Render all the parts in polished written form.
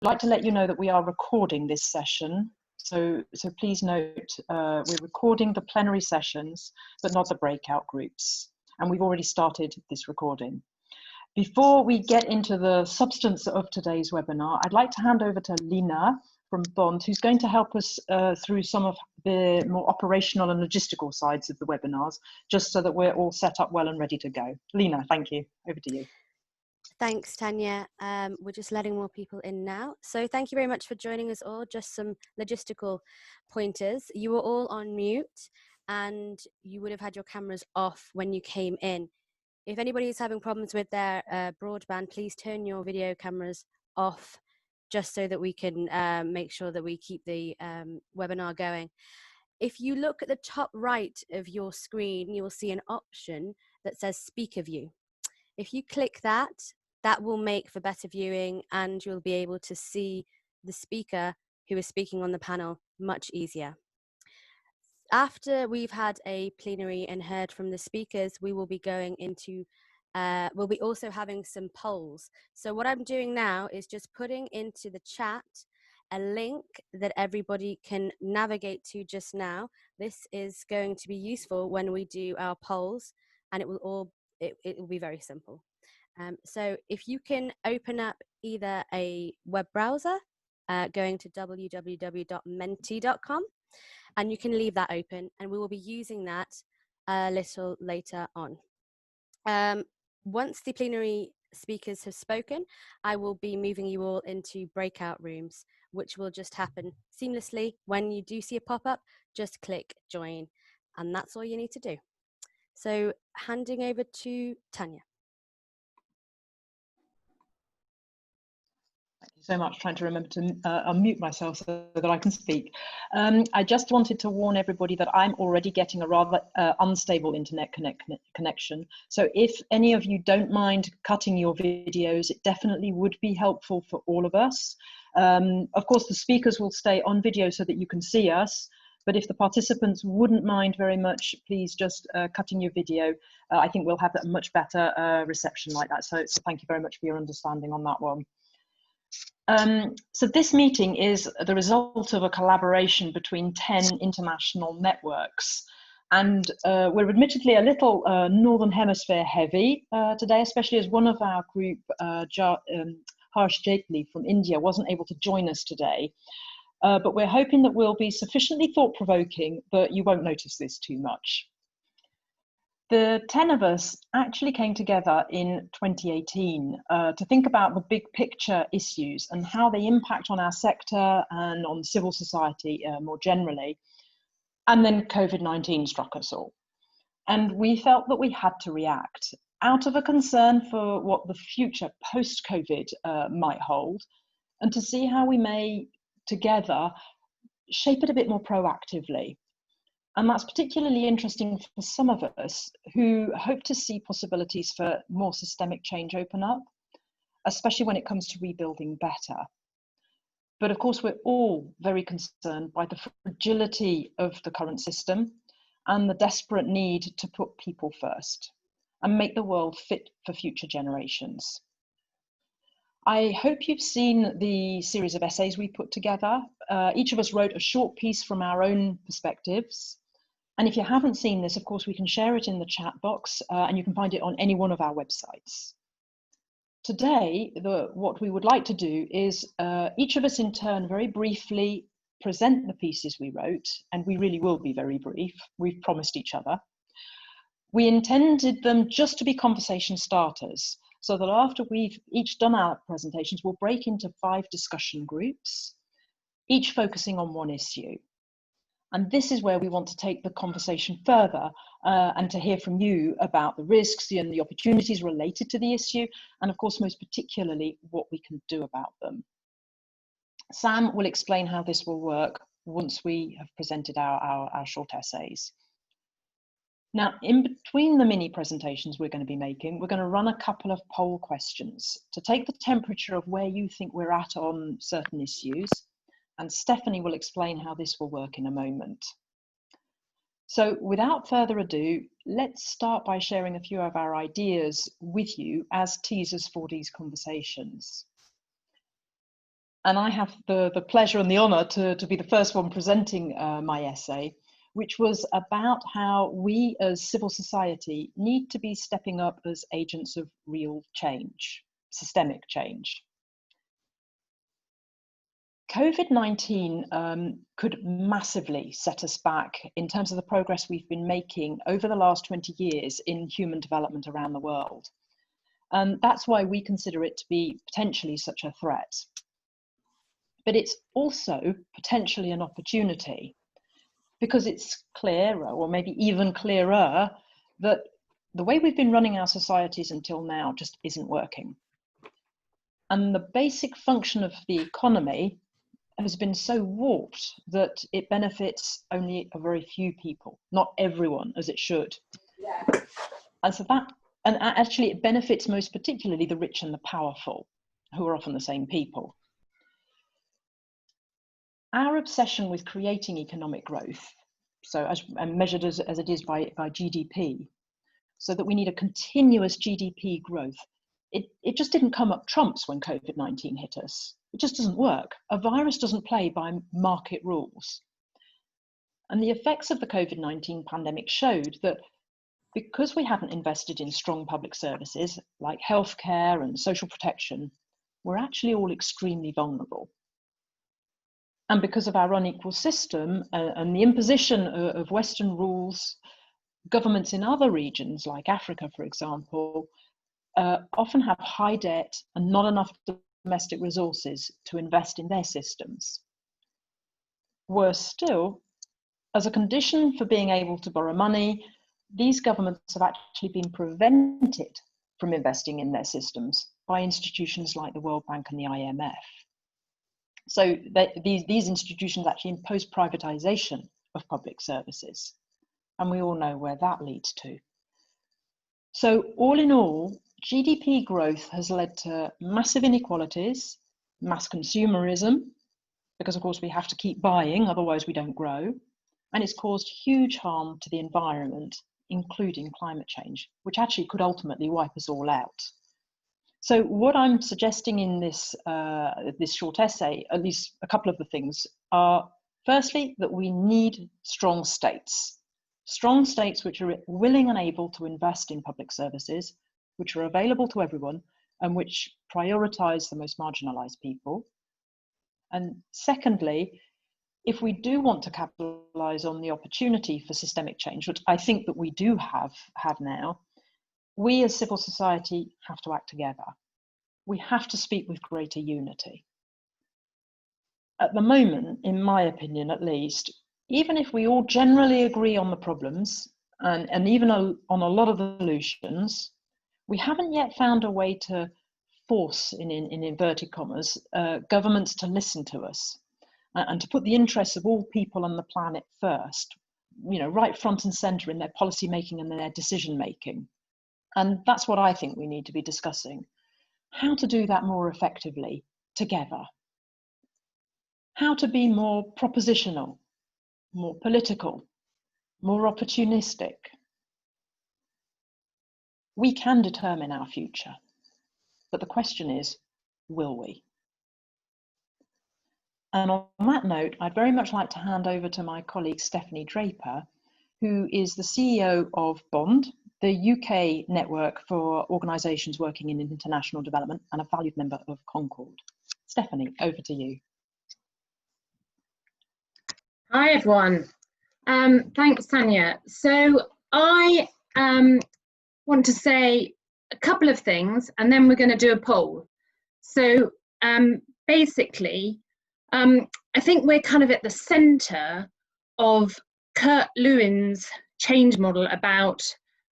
like to let you know that we are recording this session. So please note, we're recording the plenary sessions, but not the breakout groups. And we've already started this recording. Before we get into the substance of today's webinar, I'd like to hand over to Lina from Bond, who's going to help us through some of the more operational and logistical sides of the webinars, just so that we're all set up well and ready to go. Lina, thank you. Over to you. Thanks, Tanya. We're just letting more people in now. So thank you very much for joining us all. Just some logistical pointers. You were all on mute and you would have had your cameras off when you came in. If anybody is having problems with their broadband, please turn your video cameras off just so that we can make sure that we keep the webinar going. If you look at the top right of your screen, you will see an option that says Speaker View. If you click that, that will make for better viewing and you'll be able to see the speaker who is speaking on the panel much easier. After we've had a plenary and heard from the speakers, we will be going into, we'll be also having some polls. So what I'm doing now is just putting into the chat a link that everybody can navigate to just now. This is going to be useful when we do our polls, and it will be very simple. So if you can open up either a web browser, going to www.menti.com, and you can leave that open, and we will be using that a little later on. Once the plenary speakers have spoken, I will be moving you all into breakout rooms, which will just happen seamlessly. When you do see a pop-up, just click join, and that's all you need to do. So handing over to Tanya. Thank you so much. Trying to remember to unmute myself so that I can speak. I just wanted to warn everybody that I'm already getting a rather unstable internet connection. So if any of you don't mind cutting your videos, it definitely would be helpful for all of us. Of course, the speakers will stay on video so that you can see us. But if the participants wouldn't mind very much, please just cutting your video. I think we'll have a much better reception like that. So thank you very much for your understanding on that one. So this meeting is the result of a collaboration between 10 international networks. And we're admittedly a little Northern Hemisphere heavy today, especially as one of our group, Harsh Jaitley from India, wasn't able to join us today. But we're hoping that we'll be sufficiently thought-provoking that you won't notice this too much. The 10 of us actually came together in 2018 to think about the big picture issues and how they impact on our sector and on civil society more generally. And then COVID-19 struck us all. And we felt that we had to react out of a concern for what the future post-COVID might hold, and to see how we may together shape it a bit more proactively. And that's particularly interesting for some of us who hope to see possibilities for more systemic change open up, especially when it comes to rebuilding better. But of course, we're all very concerned by the fragility of the current system and the desperate need to put people first and make the world fit for future generations. I hope you've seen the series of essays we put together. Each of us wrote a short piece from our own perspectives. And if you haven't seen this, of course, we can share it in the chat box and you can find it on any one of our websites. Today, what we would like to do is each of us in turn very briefly present the pieces we wrote, and we really will be very brief. We've promised each other. We intended them just to be conversation starters, so that after we've each done our presentations, we'll break into 5 discussion groups, each focusing on one issue. And this is where we want to take the conversation further and to hear from you about the risks and the opportunities related to the issue, and of course, most particularly, what we can do about them. Sam will explain how this will work once we have presented our short essays. Now, in between the mini presentations we're going to be making, we're going to run a couple of poll questions to take the temperature of where you think we're at on certain issues. And Stephanie will explain how this will work in a moment. So without further ado, let's start by sharing a few of our ideas with you as teasers for these conversations. And I have the pleasure and the honour to be the first one presenting my essay, which was about how we as civil society need to be stepping up as agents of real change, systemic change. COVID-19 could massively set us back in terms of the progress we've been making over the last 20 years in human development around the world. And that's why we consider it to be potentially such a threat. But it's also potentially an opportunity, because it's clearer, or maybe even clearer, that the way we've been running our societies until now just isn't working. And the basic function of the economy has been so warped that it benefits only a very few people, not everyone as it should. Yeah. And so and actually it benefits most particularly the rich and the powerful, who are often the same people. Our obsession with creating economic growth, so as measured as it is by GDP, so that we need a continuous GDP growth, it just didn't come up trumps when COVID-19 hit us. It just doesn't work. A virus doesn't play by market rules. And the effects of the COVID-19 pandemic showed that because we hadn't invested in strong public services like healthcare and social protection, we're actually all extremely vulnerable. And because of our unequal system and the imposition of Western rules, governments in other regions like Africa, for example, often have high debt and not enough domestic resources to invest in their systems. Worse still, as a condition for being able to borrow money, these governments have actually been prevented from investing in their systems by institutions like the World Bank and the IMF. So these institutions actually impose privatization of public services. And we all know where that leads to. So all in all, GDP growth has led to massive inequalities, mass consumerism, because of course we have to keep buying, otherwise we don't grow. And it's caused huge harm to the environment, including climate change, which actually could ultimately wipe us all out. So what I'm suggesting in this, this short essay, at least a couple of the things, are firstly, that we need strong states which are willing and able to invest in public services, which are available to everyone, and which prioritize the most marginalized people. And secondly, if we do want to capitalize on the opportunity for systemic change, which I think that we do have now, we as civil society have to act together. We have to speak with greater unity. At the moment, in my opinion at least, even if we all generally agree on the problems and even on a lot of the solutions, we haven't yet found a way to force, in inverted commas, governments to listen to us and to put the interests of all people on the planet first, right front and center in their policy making and their decision making. And that's what I think we need to be discussing. How to do that more effectively together. How to be more propositional, more political, more opportunistic. We can determine our future, but the question is, will we? And on that note, I'd very much like to hand over to my colleague Stephanie Draper, who is the CEO of BOND, the UK network for organisations working in international development and a valued member of Concord. Stephanie, over to you. Hi everyone, thanks Tanya. So I want to say a couple of things and then we're going to do a poll. So basically, I think we're kind of at the centre of Kurt Lewin's change model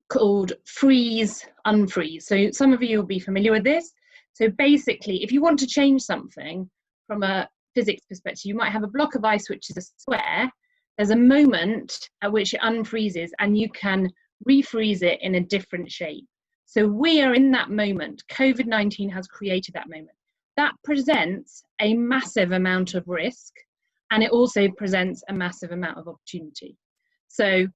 called freeze, unfreeze. So some of you will be familiar with this. So basically, if you want to change something from a physics perspective, you might have a block of ice which is a square. There's a moment at which it unfreezes and you can refreeze it in a different shape. So we are in that moment. COVID-19 has created that moment. That presents a massive amount of risk and it also presents a massive amount of opportunity. So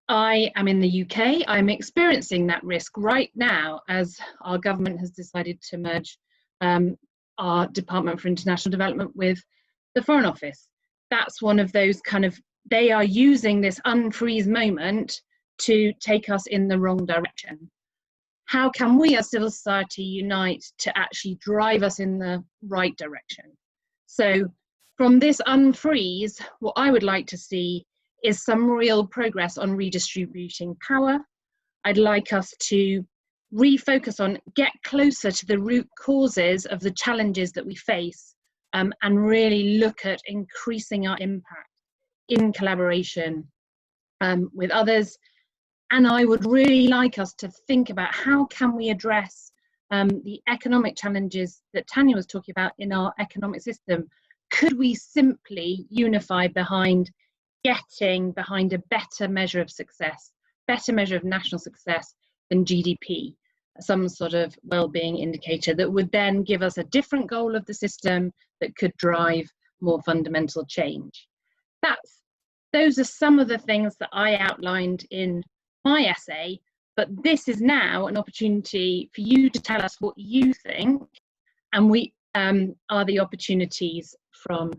I am in the UK. I'm experiencing that risk right now as our government has decided to merge our Department for International Development with the Foreign Office. That's one of those kind of, they are using this unfreeze moment to take us in the wrong direction. How can we as civil society unite to actually drive us in the right direction? So from this unfreeze, what I would like to see is some real progress on redistributing power. I'd like us to refocus on, get closer to the root causes of the challenges that we face, and really look at increasing our impact in collaboration with others. And I would really like us to think about how can we address the economic challenges that Tanya was talking about in our economic system. Could we simply unify behind getting behind a better measure of success, better measure of national success than GDP, some sort of well-being indicator that would then give us a different goal of the system that could drive more fundamental change? Those are some of the things that I outlined in my essay, but this is now an opportunity for you to tell us what you think, and we are the opportunities from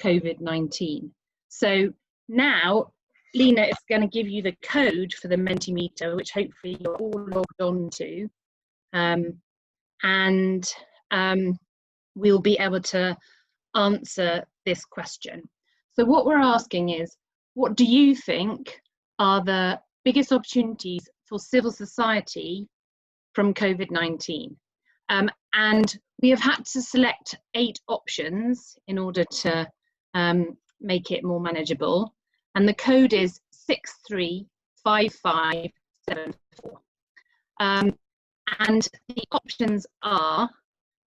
COVID-19. So now Lena is going to give you the code for the Mentimeter, which hopefully you're all logged on to, and we'll be able to answer this question. So what we're asking is, what do you think are the biggest opportunities for civil society from COVID-19? And we have had to select 8 options in order to make it more manageable. And the code is 635574. And the options are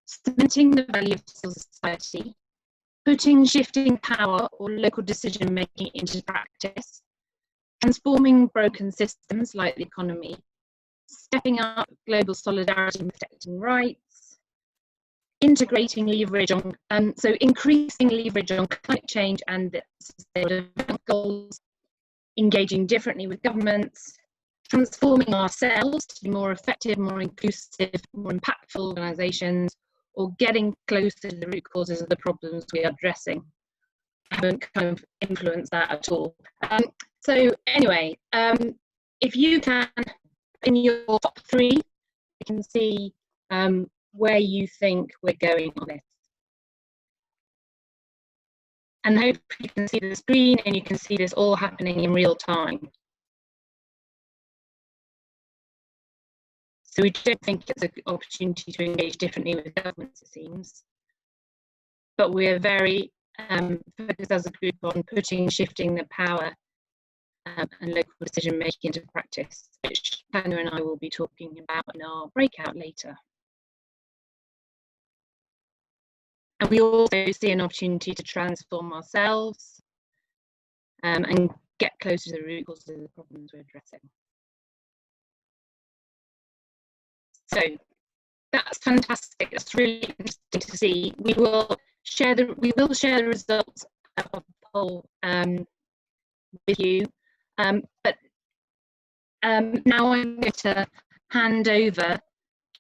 cementing the value of civil society, putting shifting power or local decision making into practice, transforming broken systems like the economy, stepping up global solidarity and protecting rights, integrating leverage on, so increasing leverage on climate change and the sustainable development goals, engaging differently with governments, transforming ourselves to be more effective, more inclusive, more impactful organisations, or getting closer to the root causes of the problems we are addressing. I haven't kind of influenced that at all. So anyway, if you can, in your top 3, you can see where you think we're going on this. And hope you can see the screen and you can see this all happening in real time. So we don't think it's an opportunity to engage differently with governments, it seems. But we're very focused as a group on shifting the power and local decision making into practice, which Tanya and I will be talking about in our breakout later. And we also see an opportunity to transform ourselves and get closer to the root causes of the problems we're addressing. So that's fantastic. It's really interesting to see. We will share the results of the poll with you. But now I'm going to hand over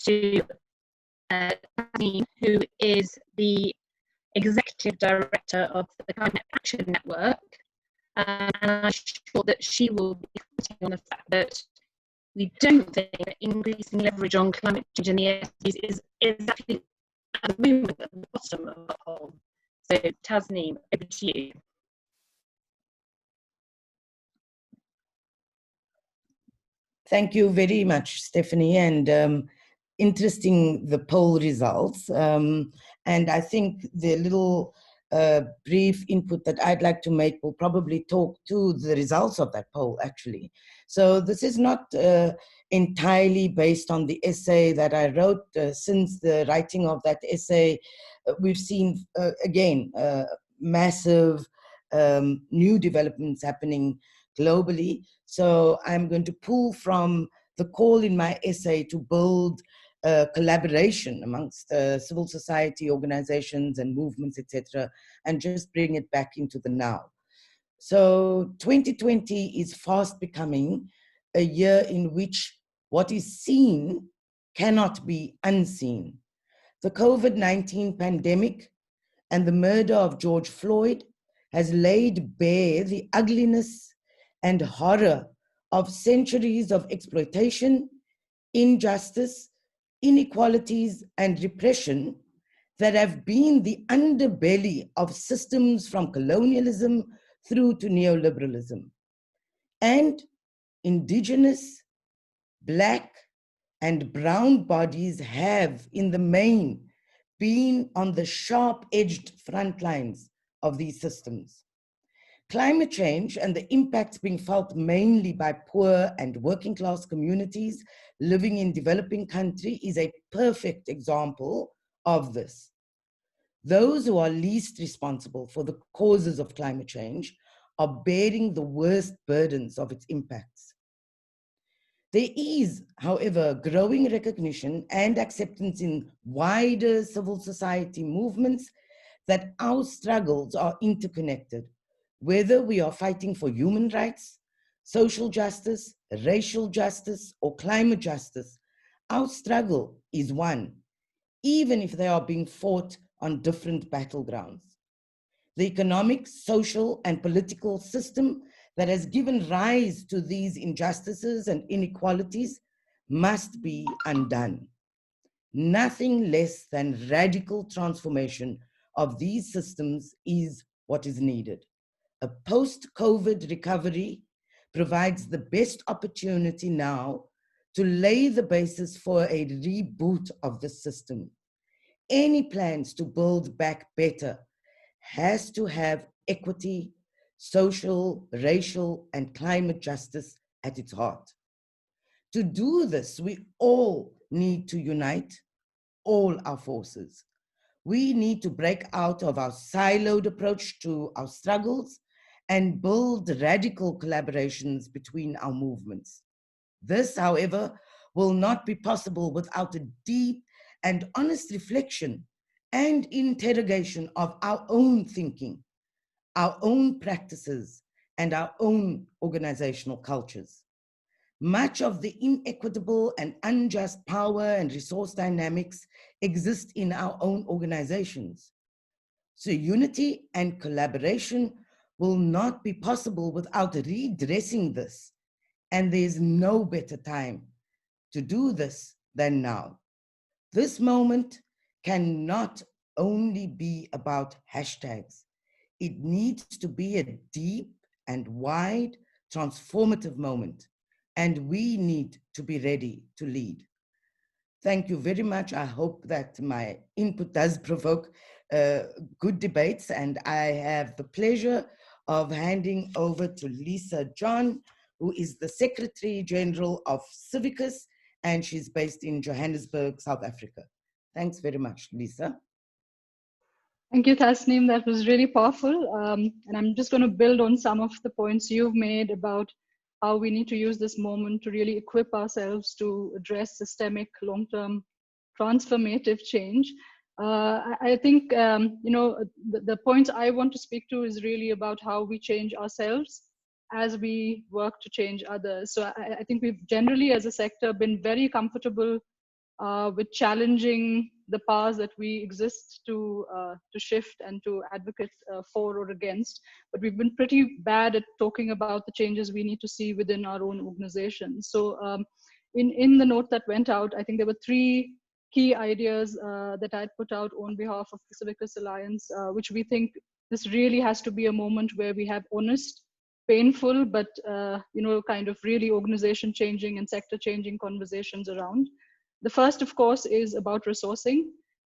to Tasneem, who is the Executive Director of the Climate Action Network. And I'm sure that she will be commenting on the fact that we don't think that increasing leverage on climate change in the SDGs is actually at the moment at the bottom of the whole. So Tasneem, over to you. Thank you very much, Stephanie, and interesting the poll results. And I think the little brief input that I'd like to make will probably talk to the results of that poll, actually. So this is not entirely based on the essay that I wrote. Since the writing of that essay, we've seen, again, massive new developments happening globally. So I'm going to pull from the call in my essay to build collaboration amongst civil society organizations and movements, etc., and just bring it back into the now. So 2020 is fast becoming a year in which what is seen cannot be unseen. The COVID-19 pandemic and the murder of George Floyd has laid bare the ugliness and horror of centuries of exploitation, injustice, inequalities, and repression that have been the underbelly of systems from colonialism through to neoliberalism. And Indigenous, Black, and brown bodies have, in the main, been on the sharp-edged front lines of these systems. Climate change and the impacts being felt mainly by poor and working class communities living in developing countries is a perfect example of this. Those who are least responsible for the causes of climate change are bearing the worst burdens of its impacts. There is, however, growing recognition and acceptance in wider civil society movements that our struggles are interconnected, whether we are fighting for human rights, social justice, racial justice, or climate justice. Our struggle is one, even if they are being fought on different battlegrounds. The economic, social, and political system that has given rise to these injustices and inequalities must be undone. Nothing less than radical transformation of these systems is what is needed. A post-COVID recovery provides the best opportunity now to lay the basis for a reboot of the system. Any plans to build back better has to have equity, social, racial, and climate justice at its heart. To do this, we all need to unite all our forces. We need to break out of our siloed approach to our struggles and build radical collaborations between our movements. This, however, will not be possible without a deep and honest reflection and interrogation of our own thinking, our own practices, and our own organizational cultures. Much of the inequitable and unjust power and resource dynamics exist in our own organizations. So unity and collaboration will not be possible without redressing this. And there's no better time to do this than now. This moment cannot only be about hashtags. It needs to be a deep and wide transformative moment, and we need to be ready to lead. Thank you very much. I hope that my input does provoke good debates, and I have the pleasure of handing over to Lisa John, who is the Secretary General of Civicus, and she's based in Johannesburg, South Africa. Thanks very much, Lisa. Thank you, Tasneem. That was really powerful. And I'm just going to build on some of the points you've made about how we need to use this moment to really equip ourselves to address systemic, long-term, transformative change. I think, the points I want to speak to is really about how we change ourselves as we work to change others. So I think we've generally, as a sector, been very comfortable with challenging the powers that we exist to shift and to advocate for or against. But we've been pretty bad at talking about the changes we need to see within our own organization. So in the note that went out, I think there were 3 key ideas that I'd put out on behalf of the Civicus Alliance, which we think this really has to be a moment where we have honest, painful, but kind of really organization changing and sector changing conversations around. The first, of course, is about resourcing.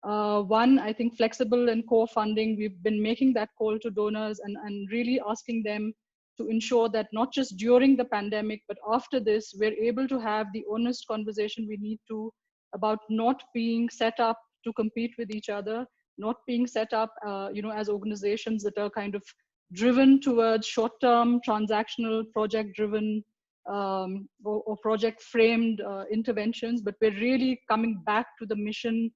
One, I think flexible and core funding, we've been making that call to donors and really asking them to ensure that not just during the pandemic, but after this, we're able to have the honest conversation we need to about not being set up to compete with each other, not being set up as organizations that are kind of driven towards short-term, transactional, project-driven, or project-framed interventions, but we're really coming back to the mission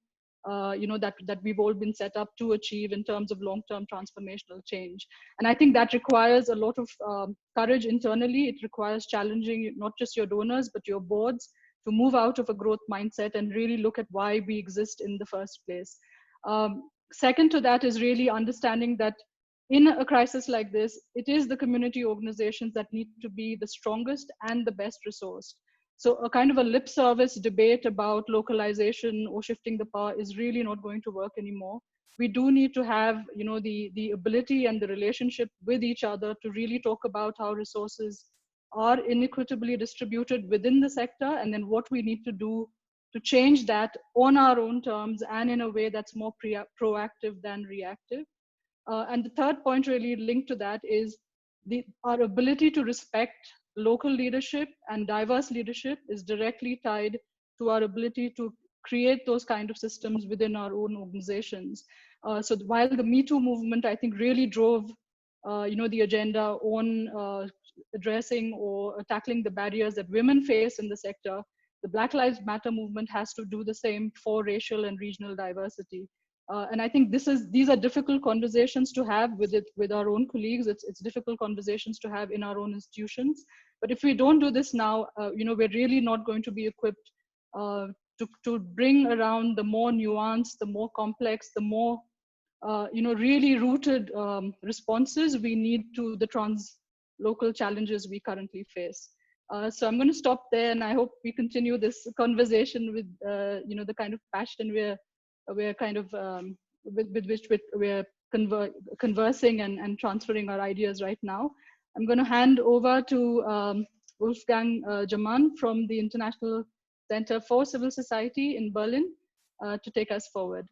that we've all been set up to achieve in terms of long-term transformational change. And I think that requires a lot of courage internally. It requires challenging not just your donors, but your boards, move out of a growth mindset and really look at why we exist in the first place. Second to that is really understanding that in a crisis like this, it is the community organizations that need to be the strongest and the best resourced. So a kind of a lip service debate about localization or shifting the power is really not going to work anymore. We do need to have, you know, the ability and the relationship with each other to really talk about how resources are inequitably distributed within the sector, and then what we need to do to change that on our own terms and in a way that's more proactive than reactive. And the third point really linked to that is our ability to respect local leadership and diverse leadership is directly tied to our ability to create those kind of systems within our own organizations. So while the Me Too movement, I think, really drove you know, the agenda on addressing or tackling the barriers that women face in the sector, the Black Lives Matter movement has to do the same for racial and regional diversity. And I think these are difficult conversations to have with our own colleagues. It's difficult conversations to have in our own institutions. But if we don't do this now, you know, we're really not going to be equipped to bring around the more nuanced, the more complex, the more you know, really rooted responses we need to the trans-local challenges we currently face. So I'm going to stop there, and I hope we continue this conversation with you know, the kind of passion we're kind of with which we're conversing and transferring our ideas right now. I'm going to hand over to Wolfgang Germann from the International Center for Civil Society in Berlin to take us forward.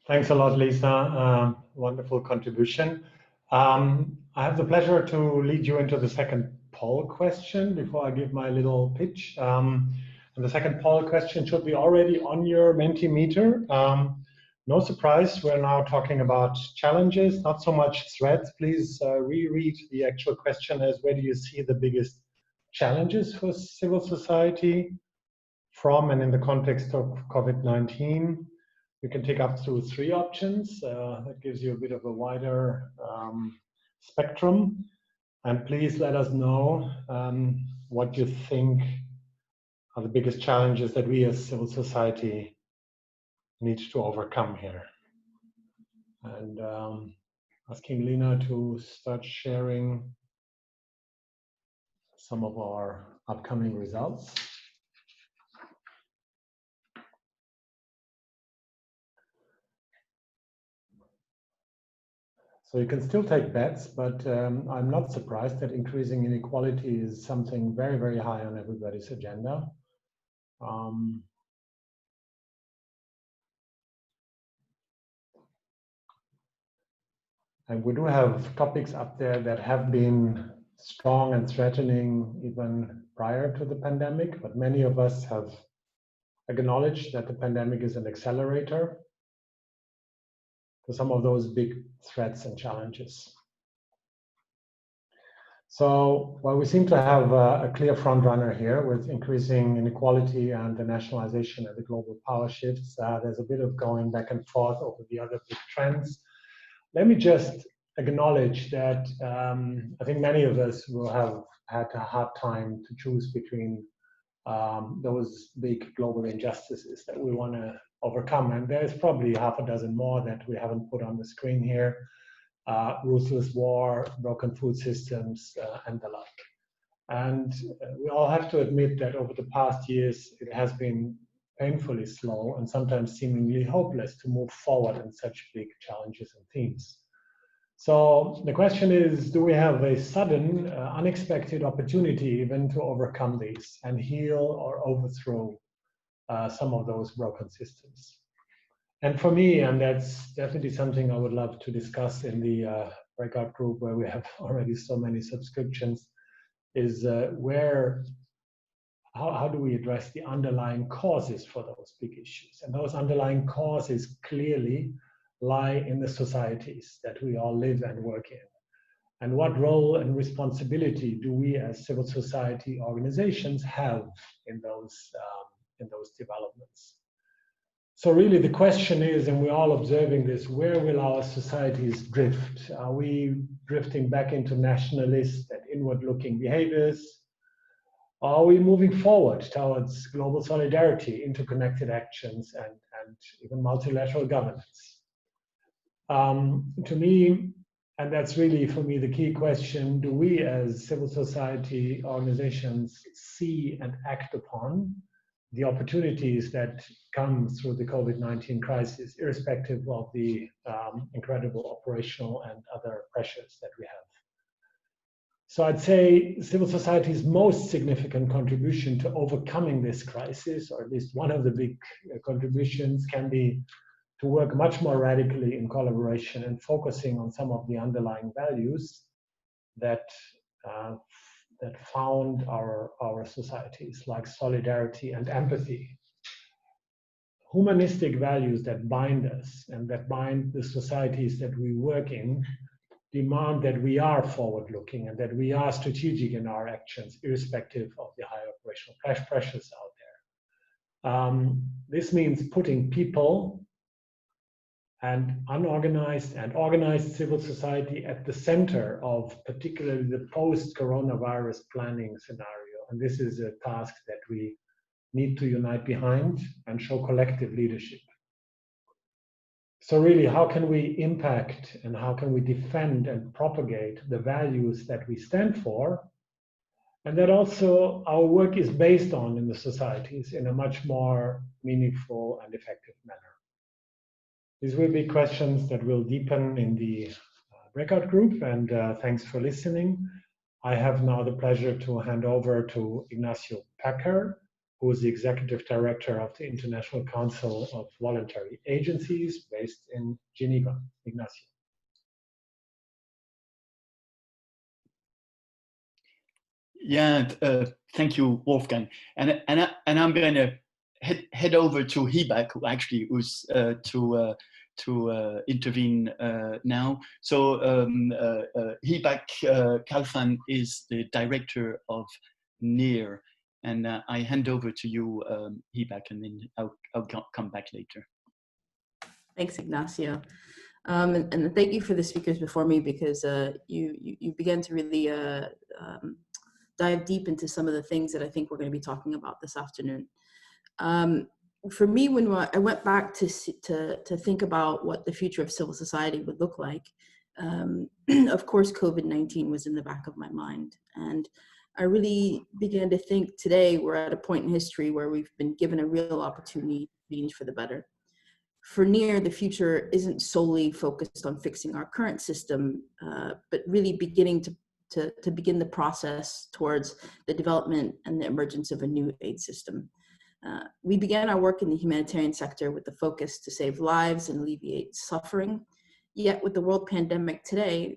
Thanks a lot, Lisa. Wonderful contribution. I have the pleasure to lead you into the second poll question before I give my little pitch. And the second poll question should be already on your Mentimeter. No surprise, we're now talking about challenges, not so much threats. Please reread the actual question as, where do you see the biggest challenges for civil society from and in the context of COVID-19? You can take up to 3 options. That gives you a bit of a wider spectrum. And please let us know what you think are the biggest challenges that we as civil society need to overcome here. And asking Lena to start sharing some of our upcoming results. So you can still take bets, but I'm not surprised that increasing inequality is something very, very high on everybody's agenda. And we do have topics up there that have been strong and threatening even prior to the pandemic, but many of us have acknowledged that the pandemic is an accelerator to some of those big threats and challenges. So, while we seem to have a clear front runner here with increasing inequality and the nationalization of the global power shifts, there's a bit of going back and forth over the other big trends. Let me just acknowledge that I think many of us will have had a hard time to choose between those big global injustices that we want to overcome. And there's probably half a dozen more that we haven't put on the screen here. Ruthless war, broken food systems, and the like. And we all have to admit that over the past years, it has been painfully slow and sometimes seemingly hopeless to move forward in such big challenges and themes. So the question is, do we have a sudden, unexpected opportunity even to overcome these and heal or overthrow some of those broken systems? And for me, and that's definitely something I would love to discuss in the breakout group where we have already so many subscriptions, is how do we address the underlying causes for those big issues? And those underlying causes clearly lie in the societies that we all live and work in. And what role and responsibility do we as civil society organizations have in those developments? So really the question is, and we're all observing this, where will our societies drift? Are we drifting back into nationalist and inward-looking behaviors? Are we moving forward towards global solidarity, interconnected actions, and even multilateral governance? To me, and that's really for me the key question, do we as civil society organizations see and act upon the opportunities that come through the COVID-19 crisis, irrespective of the incredible operational and other pressures that we have? So I'd say civil society's most significant contribution to overcoming this crisis, or at least one of the big contributions, can be to work much more radically in collaboration and focusing on some of the underlying values that found our societies, like solidarity and empathy. Humanistic values that bind us and that bind the societies that we work in demand that we are forward-looking and that we are strategic in our actions, irrespective of the high operational pressures out there. This means putting people and unorganized and organized civil society at the center of particularly the post-coronavirus planning scenario. And this is a task that we need to unite behind and show collective leadership. So really, how can we impact and how can we defend and propagate the values that we stand for, and that also our work is based on in the societies in a much more meaningful and effective manner? These will be questions that will deepen in the breakout group, and thanks for listening. I have now the pleasure to hand over to Ignacio Packer, who is the Executive Director of the International Council of Voluntary Agencies based in Geneva. Ignacio. Yeah, thank you, Wolfgang. And I'm going to head over to Hibak, who actually was to intervene now. So Hibak Kalfan is the director of NEAR. And I hand over to you, Hibak, and then I'll come back later. Thanks, Ignacio. And thank you for the speakers before me, because you began to really dive deep into some of the things that I think we're going to be talking about this afternoon. For me, when I went back to think about what the future of civil society would look like, of course, COVID-19 was in the back of my mind. And I really began to think today we're at a point in history where we've been given a real opportunity to change for the better. For NEAR, the future isn't solely focused on fixing our current system, but really beginning to begin the process towards the development and the emergence of a new aid system. We began our work in the humanitarian sector with the focus to save lives and alleviate suffering. Yet with the world pandemic today,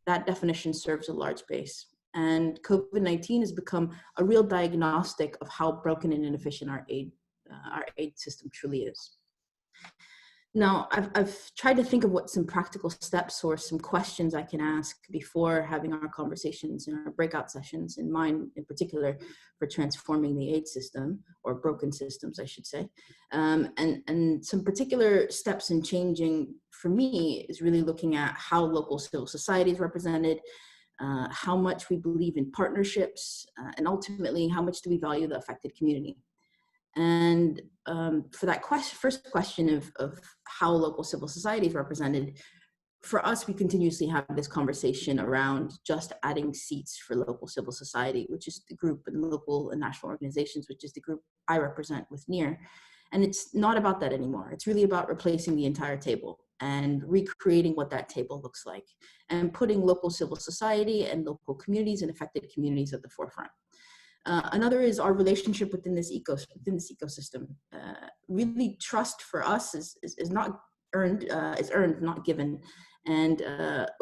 that definition serves a large base. And COVID-19 has become a real diagnostic of how broken and inefficient our aid system truly is. Now, I've tried to think of what some practical steps or some questions I can ask before having our conversations in our breakout sessions, in mine in particular, for transforming the aid system, or broken systems, I should say. And some particular steps in changing, for me, is really looking at how local civil society is represented, how much we believe in partnerships, and ultimately, how much do we value the affected community. And for that first question of how local civil society is represented, for us, we continuously have this conversation around just adding seats for local civil society, which is the group and local and national organizations, which is the group I represent with NEAR. And it's not about that anymore. It's really about replacing the entire table and recreating what that table looks like, and putting local civil society and local communities and affected communities at the forefront. Another is our relationship within this ecosystem. Really, trust for us is not earned, is earned, not given. And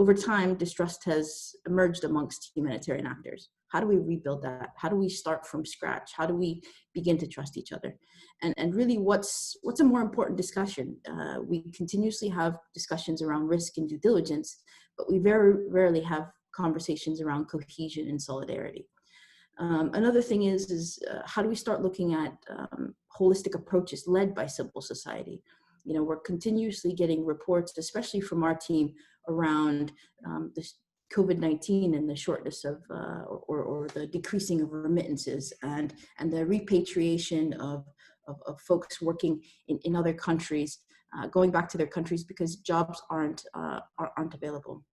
over time, distrust has emerged amongst humanitarian actors. How do we rebuild that? How do we start from scratch? How do we begin to trust each other? And really, what's a more important discussion? We continuously have discussions around risk and due diligence, but we very rarely have conversations around cohesion and solidarity. Another thing is how do we start looking at holistic approaches led by civil society? You know, we're continuously getting reports, especially from our team, around COVID-19 and the shortness of, or the decreasing of remittances and the repatriation of folks working in other countries, going back to their countries because jobs aren't available.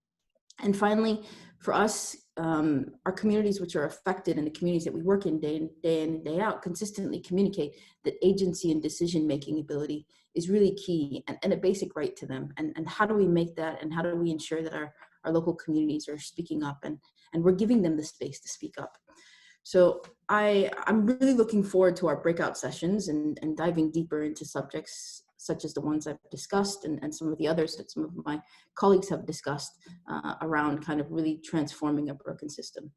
And finally, for us, our communities which are affected and the communities that we work in day in and day out consistently communicate that agency and decision-making ability is really key and a basic right to them. And how do we make that, and how do we ensure that our local communities are speaking up and we're giving them the space to speak up? So I'm really looking forward to our breakout sessions and diving deeper into subjects such as the ones I've discussed and some of the others that some of my colleagues have discussed around kind of really transforming a broken system.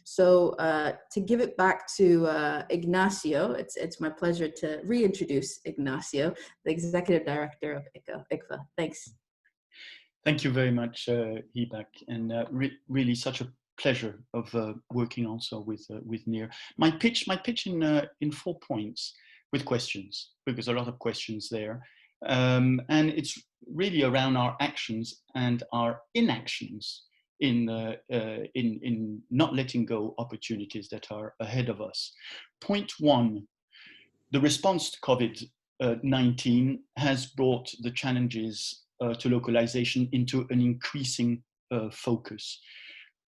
So to give it back to Ignacio, it's my pleasure to reintroduce Ignacio, the Executive Director of ICFA. Thanks. Thank you very much, Hibak, and really such a pleasure of working also with Nir. My pitch in 4 points with questions, because a lot of questions there, and it's really around our actions and our inactions in not letting go opportunities that are ahead of us. Point 1, the response to COVID-19 has brought the challenges to localization into an increasing focus.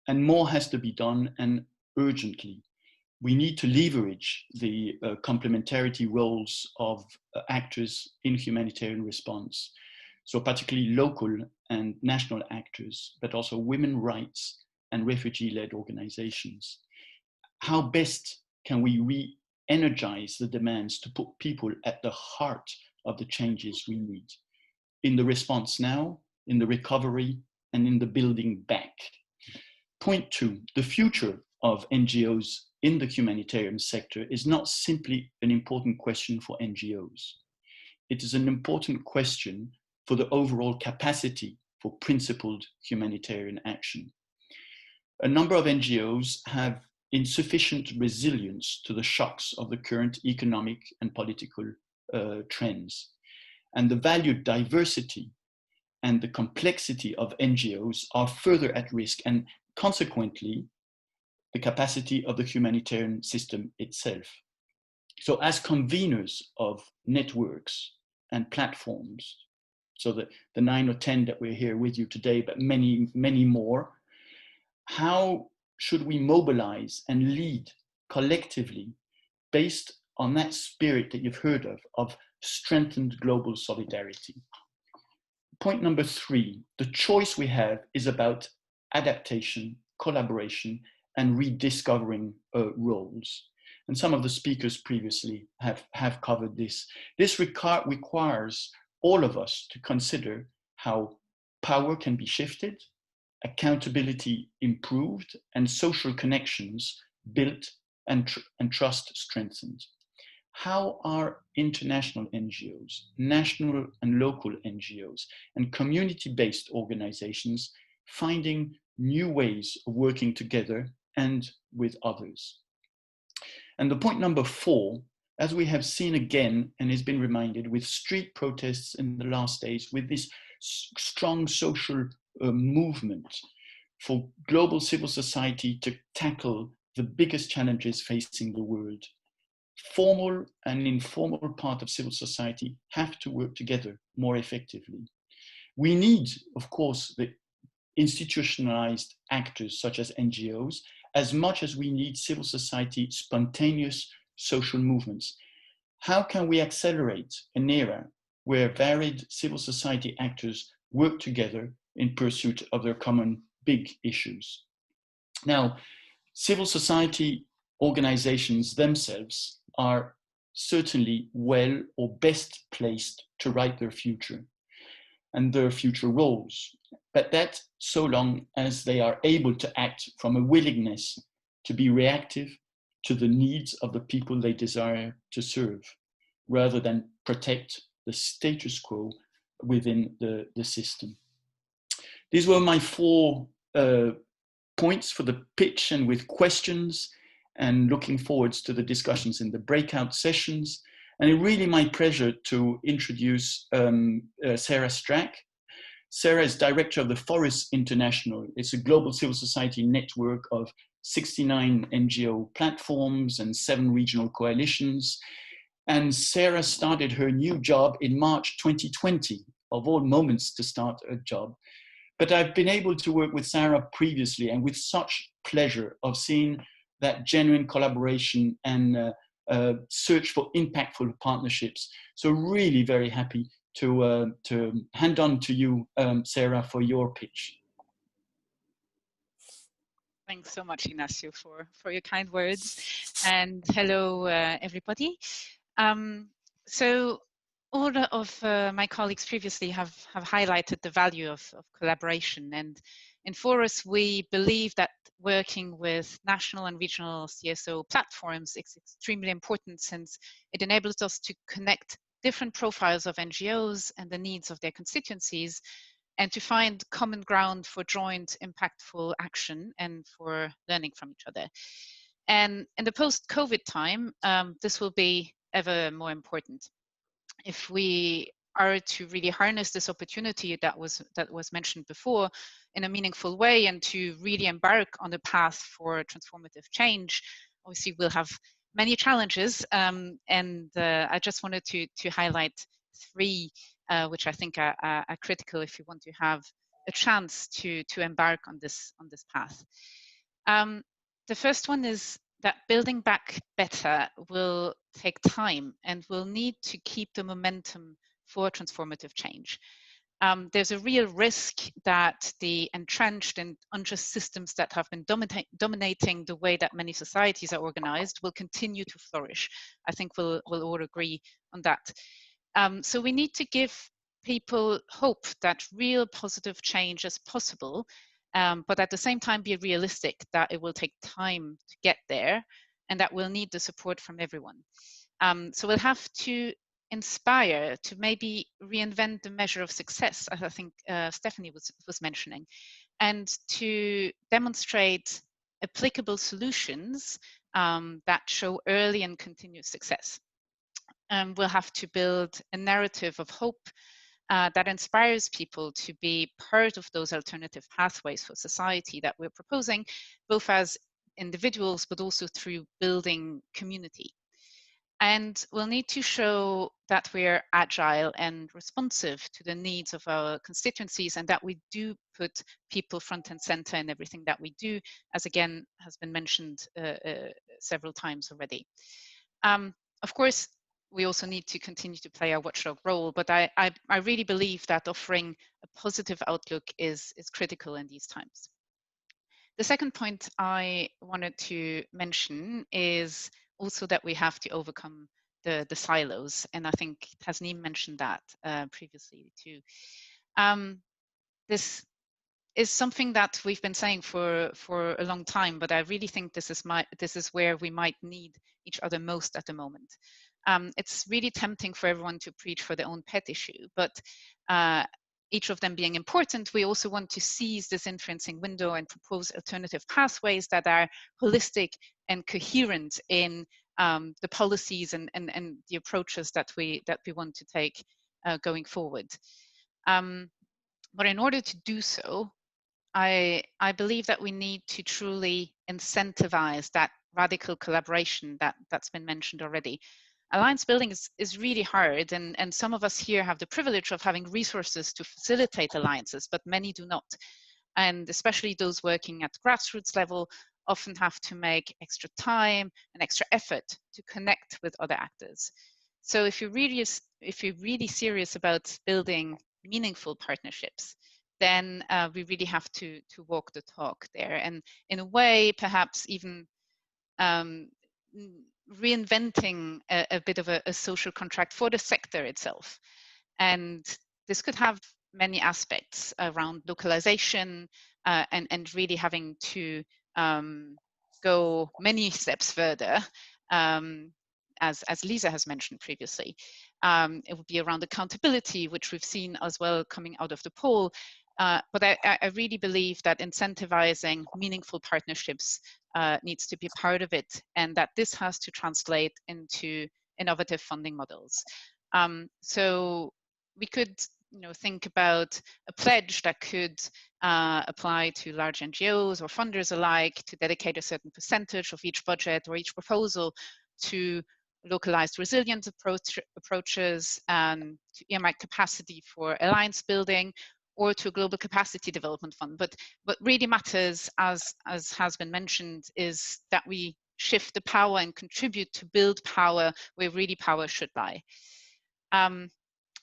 And more has to be done, and urgently. We need to leverage the complementarity roles of actors in humanitarian response. So particularly local and national actors, but also women's rights and refugee-led organizations. How best can we re-energize the demands to put people at the heart of the changes we need? In the response now, in the recovery, and in the building back. Point 2, the future of NGOs in the humanitarian sector is not simply an important question for NGOs. It is an important question for the overall capacity for principled humanitarian action. A number of NGOs have insufficient resilience to the shocks of the current economic and political trends. And the valued diversity and the complexity of NGOs are further at risk, and consequently, the capacity of the humanitarian system itself. So as conveners of networks and platforms, so the 9 or 10 that we're here with you today, but many, many more, how should we mobilize and lead collectively based on that spirit that you've heard of strengthened global solidarity? Point number 3, the choice we have is about adaptation, collaboration, and rediscovering roles. And some of the speakers previously have covered this. This requires all of us to consider how power can be shifted, accountability improved, and social connections built and trust strengthened. How are international NGOs, national and local NGOs, and community-based organizations finding new ways of working together and with others? And the point number 4, as we have seen again and has been reminded with street protests in the last days, with this strong social movement for global civil society to tackle the biggest challenges facing the world, formal and informal part of civil society have to work together more effectively. We need, of course, the institutionalized actors such as NGOs, as much as we need civil society spontaneous social movements. How can we accelerate an era where varied civil society actors work together in pursuit of their common big issues? Now, civil society organizations themselves are certainly well or best placed to write their future and their future roles, but that so long as they are able to act from a willingness to be reactive to the needs of the people they desire to serve, rather than protect the status quo within the system. These were my 4 points for the pitch, and with questions, and looking forward to the discussions in the breakout sessions. And it's really my pleasure to introduce Sarah Strack. Sarah is director of the Forest International. It's a global civil society network of 69 NGO platforms and 7 regional coalitions. And Sarah started her new job in March 2020, of all moments to start a job. But I've been able to work with Sarah previously, and with such pleasure of seeing that genuine collaboration and search for impactful partnerships. So really very happy to hand on to you, Sarah, for your pitch. Thanks so much, Ignacio, for your kind words. And hello, everybody. So all of my colleagues previously have highlighted the value of collaboration. And in Forest, we believe that working with national and regional CSO platforms is extremely important, since it enables us to connect different profiles of NGOs and the needs of their constituencies, and to find common ground for joint impactful action and for learning from each other. And in the post-COVID time, this will be ever more important. If we are to really harness this opportunity that was mentioned before in a meaningful way, and to really embark on the path for transformative change, obviously we'll have many challenges, and I just wanted to highlight 3 which I think are critical if you want to have a chance to embark on this path. The first one is that building back better will take time, and will need to keep the momentum for transformative change. There's a real risk that the entrenched and unjust systems that have been dominating the way that many societies are organized will continue to flourish. I think we'll all agree on that. So we need to give people hope that real positive change is possible, but at the same time be realistic that it will take time to get there, and that we'll need the support from everyone. So we'll have to inspire to maybe reinvent the measure of success, as I think Stephanie was mentioning, and to demonstrate applicable solutions that show early and continuous success. We'll have to build a narrative of hope that inspires people to be part of those alternative pathways for society that we're proposing, both as individuals, but also through building community. And we'll need to show that we're agile and responsive to the needs of our constituencies, and that we do put people front and center in everything that we do, as again has been mentioned several times already. Of course, we also need to continue to play our watchdog role, but I really believe that offering a positive outlook is critical in these times. The second point I wanted to mention is also that we have to overcome the silos, and I think Tasneem mentioned that previously too. This is something that we've been saying for a long time, but I really think this is where we might need each other most at the moment. It's really tempting for everyone to preach for their own pet issue, but each of them being important, we also want to seize this influencing window and propose alternative pathways that are holistic and coherent in the policies and the approaches that we want to take going forward. But in order to do so, I believe that we need to truly incentivize that radical collaboration that's been mentioned already. Alliance building is really hard, and some of us here have the privilege of having resources to facilitate alliances, but many do not. And especially those working at grassroots level often have to make extra time and extra effort to connect with other actors. So if you're really serious about building meaningful partnerships, then we really have to walk the talk there, and in a way perhaps even reinventing a bit of a social contract for the sector itself. And this could have many aspects around localization and really having to go many steps further, as Lisa has mentioned previously. It would be around accountability, which we've seen as well coming out of the poll. But I really believe that incentivizing meaningful partnerships needs to be part of it, and that this has to translate into innovative funding models. So we could think about a pledge that could apply to large NGOs or funders alike to dedicate a certain percentage of each budget or each proposal to localized resilience approaches, and to earmark capacity for alliance building, or to a global capacity development fund. But what really matters, as has been mentioned, is that we shift the power and contribute to build power where really power should lie.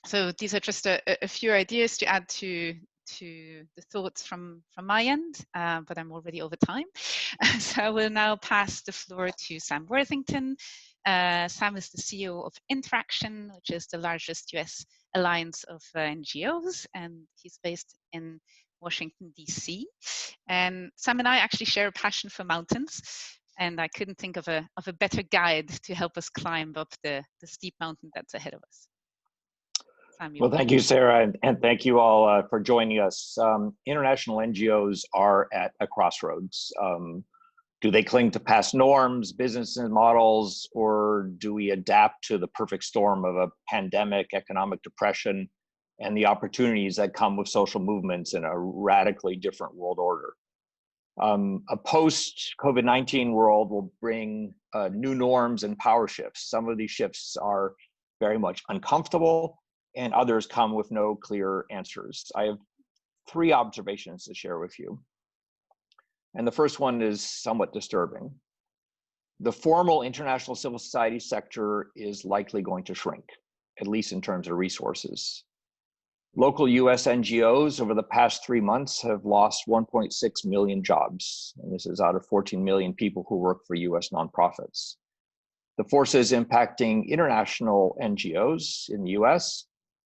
So these are just a few ideas to add to the thoughts from my end, but I'm already over time. So I will now pass the floor to Sam Worthington. Sam is the CEO of Interaction, which is the largest US alliance of NGOs, and he's based in Washington, DC. And Sam and I actually share a passion for mountains, and I couldn't think of a better guide to help us climb up the steep mountain that's ahead of us. Well, thank you, Sarah, and thank you all for joining us. International NGOs are at a crossroads. Do they cling to past norms, business models, or do we adapt to the perfect storm of a pandemic, economic depression, and the opportunities that come with social movements in a radically different world order? A post-COVID-19 world will bring new norms and power shifts. Some of these shifts are very much uncomfortable, and others come with no clear answers. I have 3 observations to share with you. And the first one is somewhat disturbing. The formal international civil society sector is likely going to shrink, at least in terms of resources. Local US NGOs over the past 3 months have lost 1.6 million jobs. And this is out of 14 million people who work for US nonprofits. The forces impacting international NGOs in the US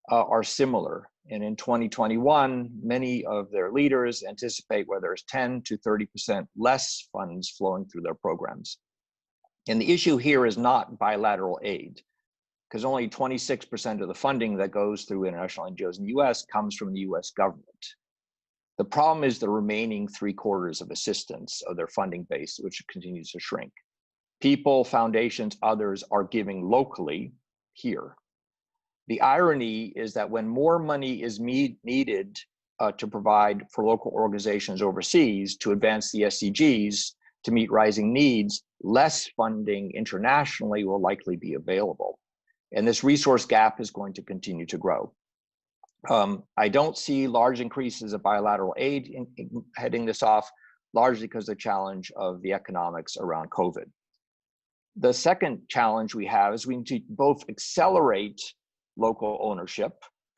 are similar. And in 2021, many of their leaders anticipate where there's 10 to 30% less funds flowing through their programs. And the issue here is not bilateral aid, because only 26% of the funding that goes through international NGOs in the US comes from the US government. The problem is the remaining 3/4 of assistance of their funding base, which continues to shrink. People, foundations, others are giving locally here. The irony is that when more money is needed to provide for local organizations overseas to advance the SDGs to meet rising needs, less funding internationally will likely be available. And this resource gap is going to continue to grow. I don't see large increases of bilateral aid in heading this off, largely because of the challenge of the economics around COVID. The second challenge we have is we need to both accelerate local ownership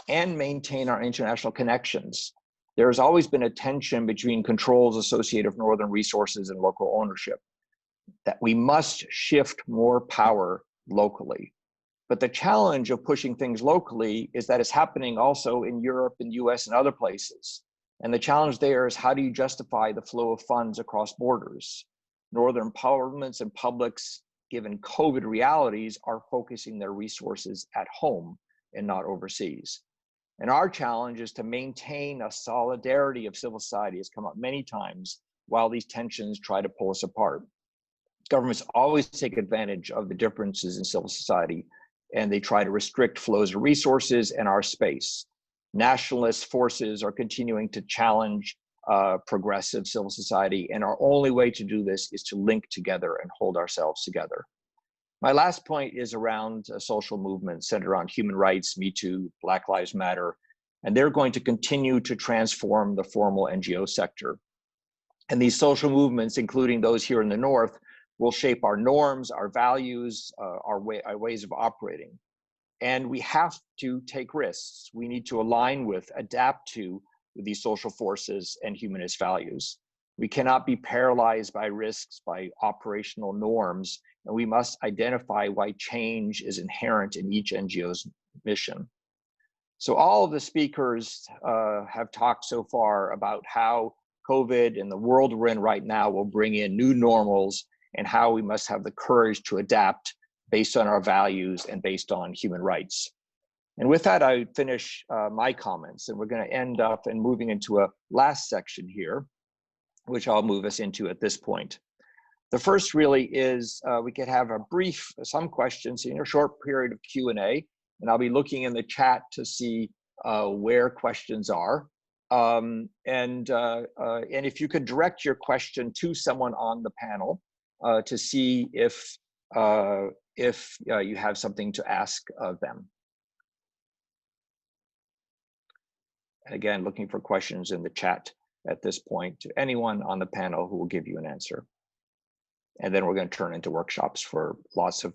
and maintain our international connections. There has always been a tension between controls associated with northern resources and local ownership, that we must shift more power locally. But the challenge of pushing things locally is that it's happening also in Europe and US and other places. And the challenge there is, how do you justify the flow of funds across borders? Northern parliaments and publics, given COVID realities, are focusing their resources at home and not overseas. And our challenge is to maintain a solidarity of civil society, has come up many times, while these tensions try to pull us apart. Governments always take advantage of the differences in civil society, and they try to restrict flows of resources and our space. Nationalist forces are continuing to challenge progressive civil society, and our only way to do this is to link together and hold ourselves together. My last point is around social movements centered around human rights, Me Too, Black Lives Matter, and they're going to continue to transform the formal NGO sector. And these social movements, including those here in the North, will shape our norms, our values, our ways of operating. And we have to take risks. We need to align with, adapt to these social forces and humanist values. We cannot be paralyzed by risks, by operational norms, and we must identify why change is inherent in each NGO's mission. So all of the speakers have talked so far about how COVID and the world we're in right now will bring in new normals, and how we must have the courage to adapt based on our values and based on human rights. And with that, I finish my comments, and we're going to end up and moving into a last section here, which I'll move us into at this point. The first really is we could have a brief, some questions in a short period of Q&A, and I'll be looking in the chat to see where questions are. And if you could direct your question to someone on the panel to see if you have something to ask of them. And again, looking for questions in the chat at this point to anyone on the panel who will give you an answer. And then we're going to turn into workshops for lots of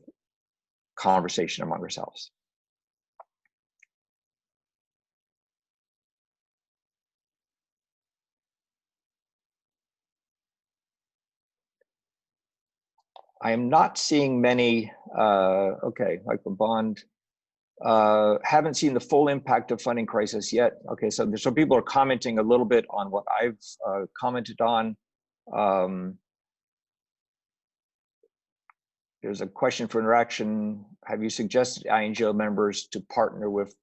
conversation among ourselves. I am not seeing many, okay, like the bond, haven't seen the full impact of funding crisis yet. Okay, so people are commenting a little bit on what I've commented on. There's a question for interaction. Have you suggested INGO members to partner with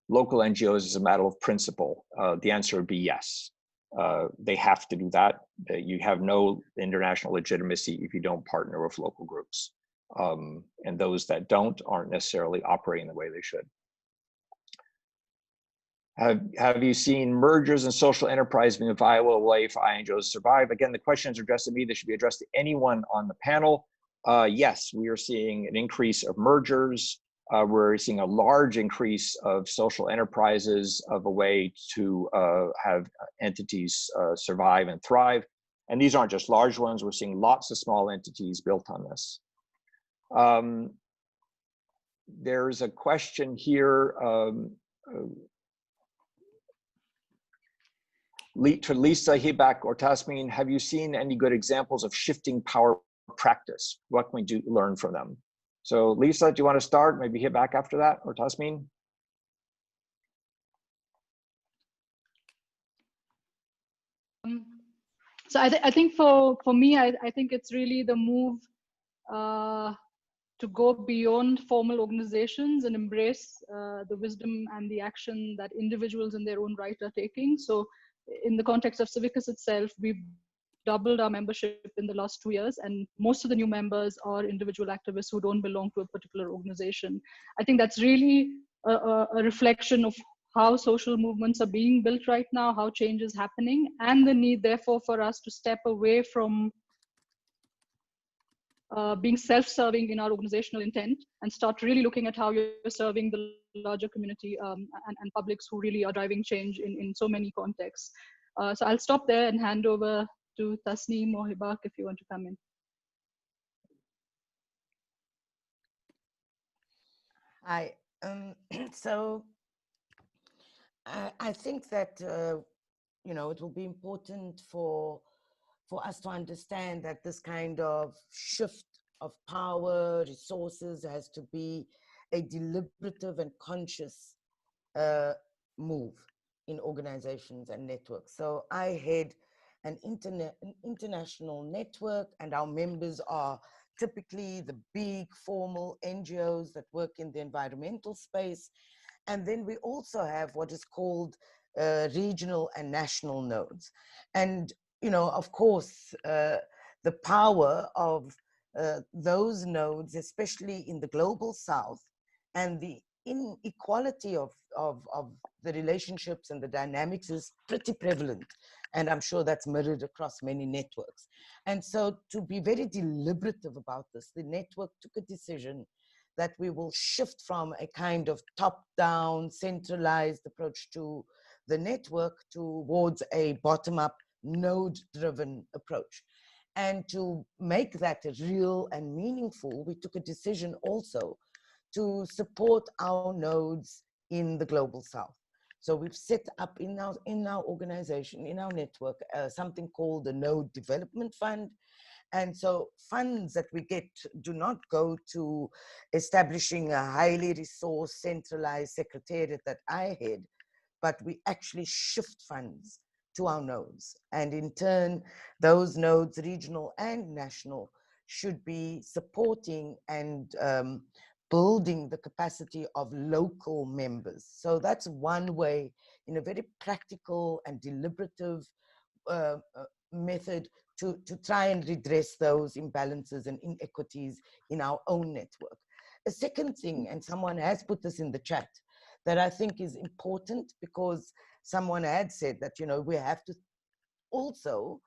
local NGOs as a matter of principle? The answer would be yes. They have to do that. You have no international legitimacy if you don't partner with local groups. And those that don't aren't necessarily operating the way they should. Have you seen mergers and social enterprise being a viable way for INGOs to survive? Again, the questions are addressed to me. They should be addressed to anyone on the panel. Yes, we are seeing an increase of mergers. We're seeing a large increase of social enterprises of a way to have entities survive and thrive. And these aren't just large ones. We're seeing lots of small entities built on this. There's a question here to Lisa, Hibak, or Tasmin. Have you seen any good examples of shifting power practice? What can we learn from them? So Lisa, do you want to start? Maybe hit back after that, or Tasmin? So I think for me, I think it's really the move to go beyond formal organizations and embrace the wisdom and the action that individuals in their own right are taking. So in the context of Civicus itself, we've doubled our membership in the last 2 years, and most of the new members are individual activists who don't belong to a particular organization. I think that's really a reflection of how social movements are being built right now, how change is happening, and the need therefore for us to step away from being self-serving in our organizational intent and start really looking at how you're serving the larger community and publics who really are driving change in so many contexts. So I'll stop there and hand over to Tasneem or Hibak if you want to come in. Hi. So I think that you know, it will be important for us to understand that this kind of shift of power, resources has to be a deliberative and conscious move in organizations and networks. So I head an international network, and our members are typically the big formal NGOs that work in the environmental space. And then we also have what is called regional and national nodes. And, you know, of course, the power of those nodes, especially in the global south, and the inequality of the relationships and the dynamics is pretty prevalent. And I'm sure that's mirrored across many networks. And so to be very deliberative about this, the network took a decision that we will shift from a kind of top-down, centralized approach to the network towards a bottom-up, node-driven approach. And to make that real and meaningful, we took a decision also to support our nodes in the global south. So we've set up in our organization, in our network, something called the Node Development Fund. And so funds that we get do not go to establishing a highly resourced, centralized secretariat that I head, but we actually shift funds to our nodes. And in turn, those nodes, regional and national, should be supporting and building the capacity of local members. So that's one way, in a very practical and deliberative method, to try and redress those imbalances and inequities in our own network. A second thing, and someone has put this in the chat, that I think is important, because someone had said that, you know, we have to also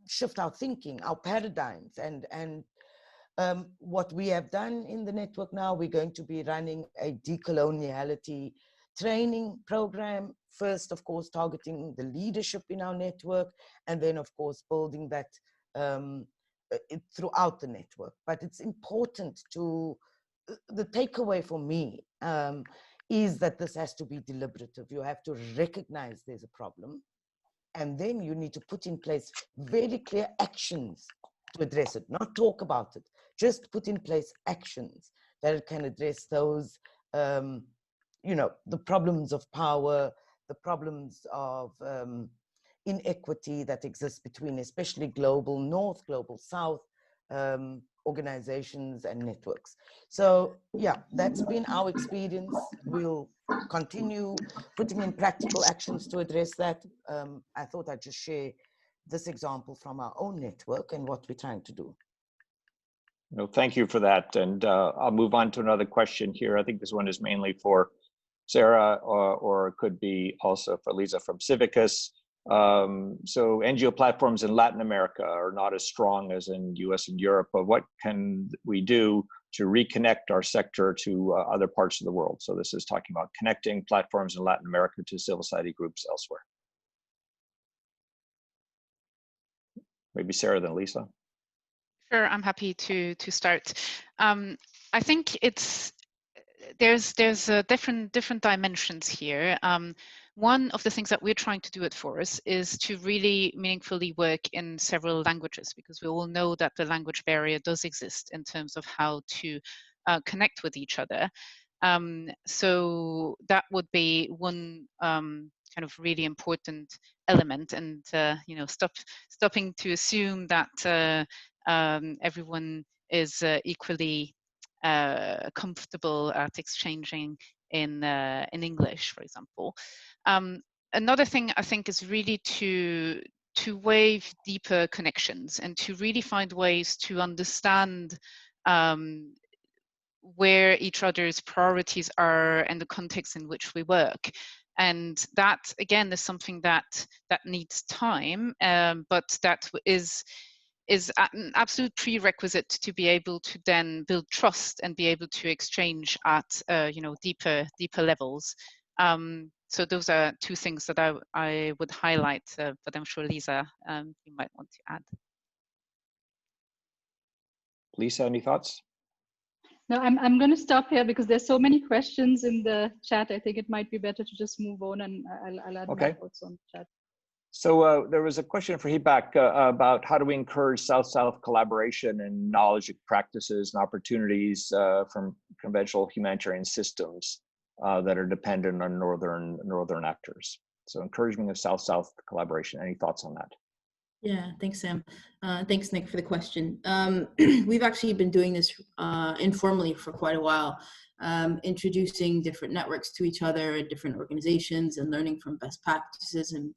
shift our thinking, our paradigms, and what we have done in the network now, we're going to be running a decoloniality training program, first, of course, targeting the leadership in our network, and then, of course, building that throughout the network. But it's important to, the takeaway for me is that this has to be deliberative. You have to recognize there's a problem, and then you need to put in place very clear actions to address it, not talk about it, just put in place actions that can address those, you know, the problems of power, the problems of inequity that exists between especially global North, global South organizations and networks. So yeah, that's been our experience. We'll continue putting in practical actions to address that. I thought I'd just share this example from our own network and what we're trying to do. No, thank you for that. And I'll move on to another question here. I think this one is mainly for Sarah, or it could be also for Lisa from Civicus. So NGO platforms in Latin America are not as strong as in US and Europe, but what can we do to reconnect our sector to other parts of the world? So this is talking about connecting platforms in Latin America to civil society groups elsewhere. Maybe Sarah, then Lisa. Sure, I'm happy to start. I think there's different dimensions here. One of the things that we're trying to do at Forus is to really meaningfully work in several languages, because we all know that the language barrier does exist in terms of how to connect with each other. So that would be one kind of really important element, and you know, stopping to assume that everyone is equally comfortable at exchanging in English, for example. Another thing I think is really to wave deeper connections and to really find ways to understand where each other's priorities are and the context in which we work. And that, again, is something that needs time, but that is an absolute prerequisite to be able to then build trust and be able to exchange at you know, deeper levels. So those are two things that I would highlight, but I'm sure Lisa, you might want to add. Lisa, any thoughts? No, I'm going to stop here because there's so many questions in the chat. I think it might be better to just move on, and I'll add my thoughts on the chat. So there was a question for Hibak about how do we encourage South-South collaboration and knowledge practices and opportunities from conventional humanitarian systems that are dependent on northern actors. So encouragement of South-South collaboration. Any thoughts on that? Yeah, thanks, Sam. Thanks, Nick, for the question. We've actually been doing this informally for quite a while, introducing different networks to each other and different organizations, and learning from best practices and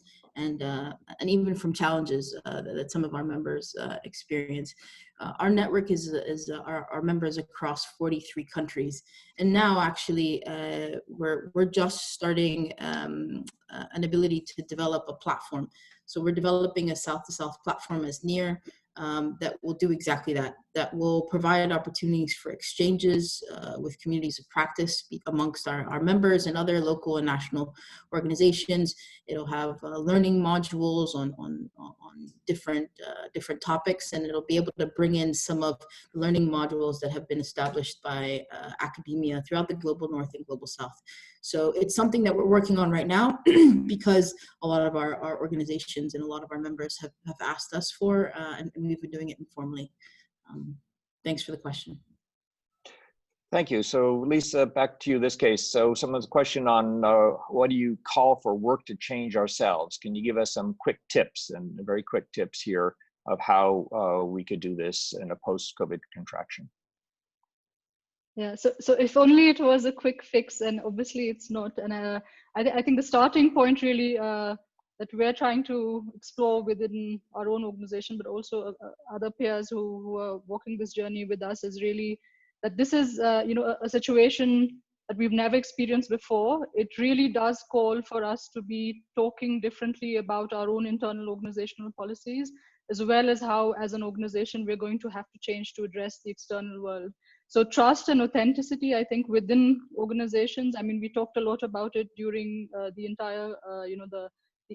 even from challenges that some of our members experience. Our network our members across 43 countries, and now actually we're just starting an ability to develop a platform. So we're developing a South-to-South platform as near that will do exactly that. That will provide opportunities for exchanges with communities of practice amongst our members and other local and national organizations. It'll have learning modules on different topics, and it'll be able to bring in some of the learning modules that have been established by academia throughout the global North and global South. So it's something that we're working on right now because a lot of our organizations and a lot of our members have asked us for, and we've been doing it informally. Thanks for the question. Thank you. So Lisa, back to you this case. So someone's question on what do you call for work to change ourselves? Can you give us some quick tips, and very quick tips here, of how we could do this in a post-COVID contraction? Yeah, so if only it was a quick fix, and obviously it's not. And I think the starting point really that we're trying to explore within our own organization, but also other peers who are walking this journey with us, is really that this is you know, a situation that we've never experienced before. It really does call for us to be talking differently about our own internal organizational policies, as well as how, as an organization, we're going to have to change to address the external world. So trust and authenticity, I think, within organizations. I mean, we talked a lot about it during the entire, the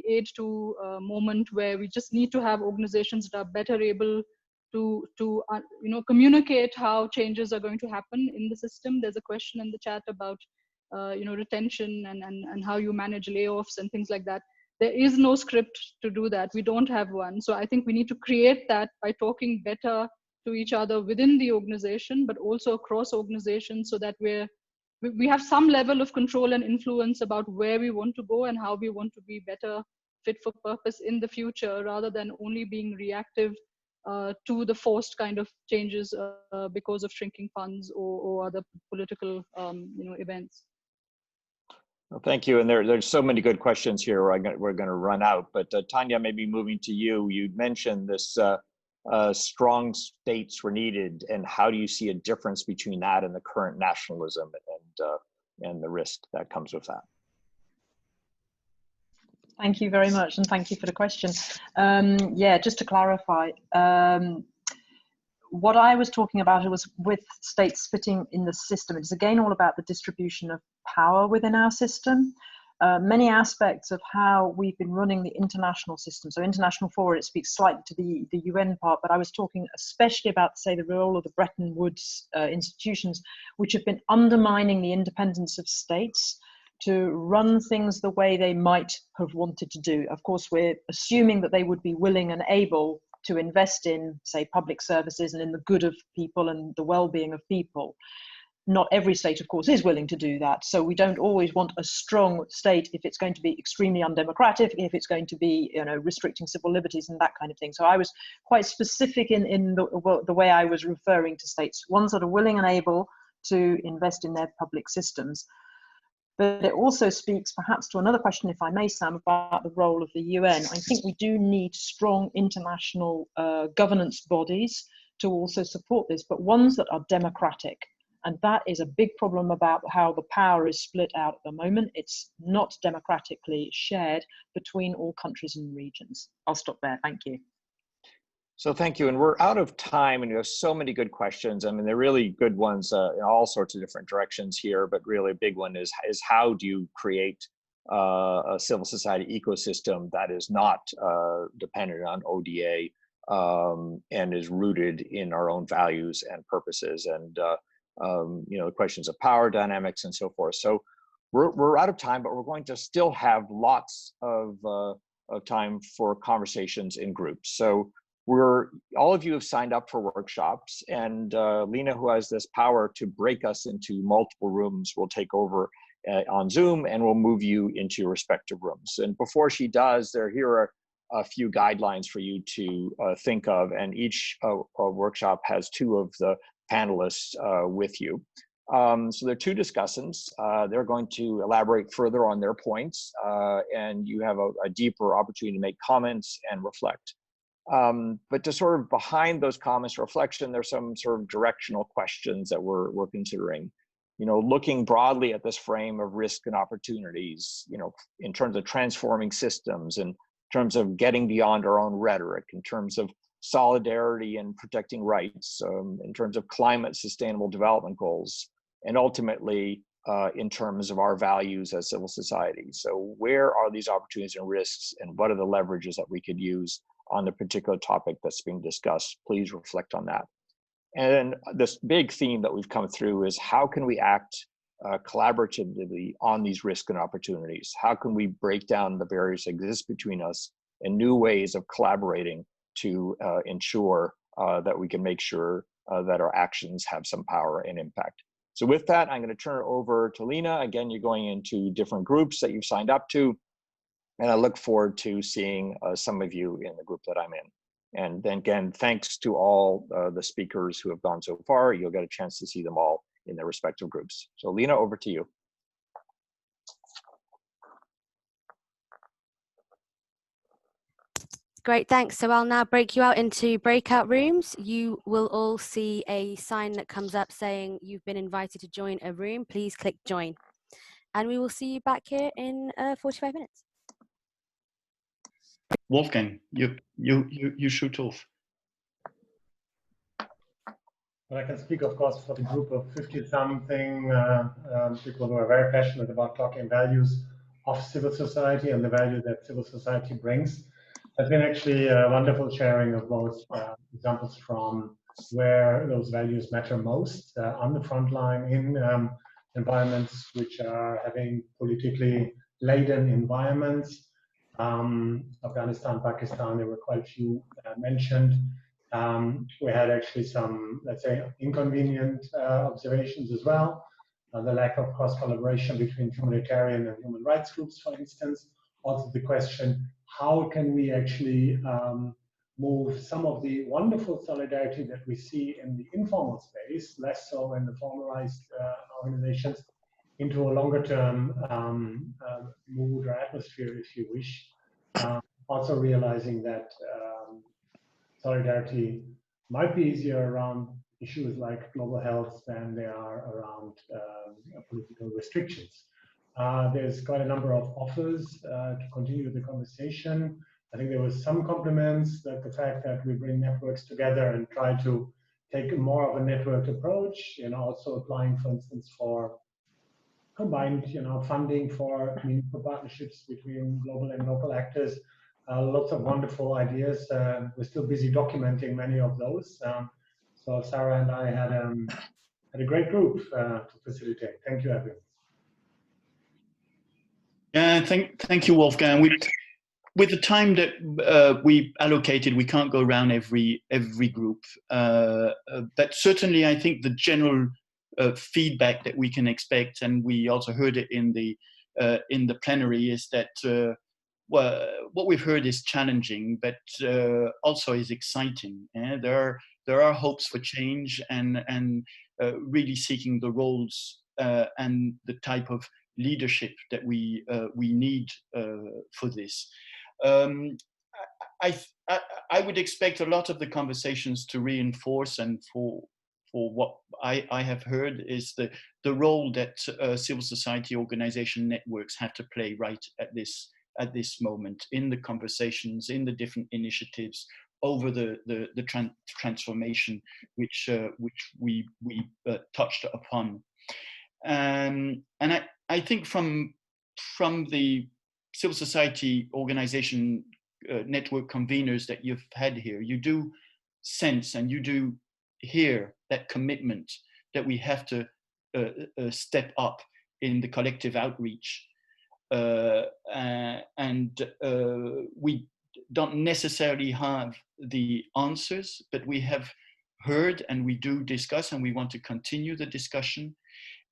Aid to moment, where we just need to have organizations that are better able to communicate how changes are going to happen in the system. There's a question in the chat about retention and how you manage layoffs and things like that. There is no script to do that. We don't have one. So I think we need to create that by talking better to each other within the organization, but also across organizations, so that we have some level of control and influence about where we want to go and how we want to be better fit for purpose in the future, rather than only being reactive to the forced kind of changes because of shrinking funds or other political events. Well, thank you. And there's so many good questions here. We're going to run out. But Tanya, maybe moving to you. You mentioned this strong states were needed, and how do you see a difference between that and the current nationalism and the risk that comes with that? Thank you very much, and thank you for the question. Yeah, just to clarify, what I was talking about, it was with states fitting in the system. It's again all about the distribution of power within our system. Many aspects of how we've been running the international system. So international forward, it speaks slightly to the UN part, but I was talking especially about, say, the role of the Bretton Woods institutions, which have been undermining the independence of states to run things the way they might have wanted to do. Of course, we're assuming that they would be willing and able to invest in, say, public services and in the good of people and the well-being of people. Not every state, of course, is willing to do that. So we don't always want a strong state if it's going to be extremely undemocratic, if it's going to be, restricting civil liberties and that kind of thing. So I was quite specific in the way I was referring to states, ones that are willing and able to invest in their public systems. But it also speaks perhaps to another question, if I may, Sam, about the role of the UN. I think we do need strong international governance bodies to also support this, but ones that are democratic. And that is a big problem about how the power is split out at the moment. It's not democratically shared between all countries and regions. I'll stop there. Thank you. So thank you. And we're out of time, and you have so many good questions. I mean, they're really good ones in all sorts of different directions here, but really a big one is how do you create a civil society ecosystem that is not dependent on ODA and is rooted in our own values and purposes, and questions of power dynamics and so forth. So we're out of time, but we're going to still have lots of time for conversations in groups. So all of you have signed up for workshops, and Lena, who has this power to break us into multiple rooms, will take over on Zoom, and we'll move you into your respective rooms. And before she does, here are a few guidelines for you to think of, and each workshop has two of the panelists with you. So there are two discussants. They're going to elaborate further on their points, and you have a deeper opportunity to make comments and reflect. But to sort of behind those comments, reflection, there's some sort of directional questions that we're considering. Looking broadly at this frame of risk and opportunities, in terms of transforming systems, in terms of getting beyond our own rhetoric, in terms of solidarity and protecting rights, in terms of climate sustainable development goals, and ultimately in terms of our values as civil society. So where are these opportunities and risks, and what are the leverages that we could use on the particular topic that's being discussed? Please reflect on that. And then this big theme that we've come through is how can we act collaboratively on these risks and opportunities? How can we break down the barriers that exist between us and new ways of collaborating to ensure that we can make sure that our actions have some power and impact? So with that, I'm going to turn it over to Lena. Again, you're going into different groups that you've signed up to, and I look forward to seeing some of you in the group that I'm in. And then again, thanks to all the speakers who have gone so far. You'll get a chance to see them all in their respective groups. So Lena, over to you. Great, thanks. So I'll now break you out into breakout rooms. You will all see a sign that comes up saying you've been invited to join a room. Please click join. And we will see you back here in 45 minutes. Wolfgang, you shoot off. Well, I can speak, of course, for the group of 50-something people who are very passionate about talking values of civil society and the value that civil society brings. There's been actually a wonderful sharing of both examples from where those values matter most on the front line in environments which are having politically laden environments. Afghanistan, Pakistan, there were quite a few mentioned. We had actually some, let's say, inconvenient observations as well. The lack of cross-collaboration between humanitarian and human rights groups, for instance. Also the question, how can we actually move some of the wonderful solidarity that we see in the informal space, less so in the formalized organizations, into a longer-term mood or atmosphere, if you wish. Also realizing that solidarity might be easier around issues like global health than they are around political restrictions. There's quite a number of offers to continue the conversation. I think there was some compliments that the fact that we bring networks together and try to take more of a networked approach, also applying, for instance, for combined, funding for meaningful partnerships between global and local actors. Lots of wonderful ideas. We're still busy documenting many of those. So Sarah and I had a great group to facilitate. Thank you, everyone. Yeah, thank you, Wolfgang. With the time that we allocated, we can't go around every group. But certainly, I think the general feedback that we can expect, and we also heard it in the plenary, is that well, what we've heard is challenging, but also is exciting. Yeah? There are hopes for change, and really seeking the roles and the type of leadership that we need for this. I would expect a lot of the conversations to reinforce, and for what I have heard, is the role that civil society organization networks have to play right at this moment in the conversations, in the different initiatives over the transformation which we touched upon. And I think from the civil society organization network conveners that you've had here, you do sense and you do hear that commitment that we have to step up in the collective outreach. And we don't necessarily have the answers, but we have heard and we do discuss, and we want to continue the discussion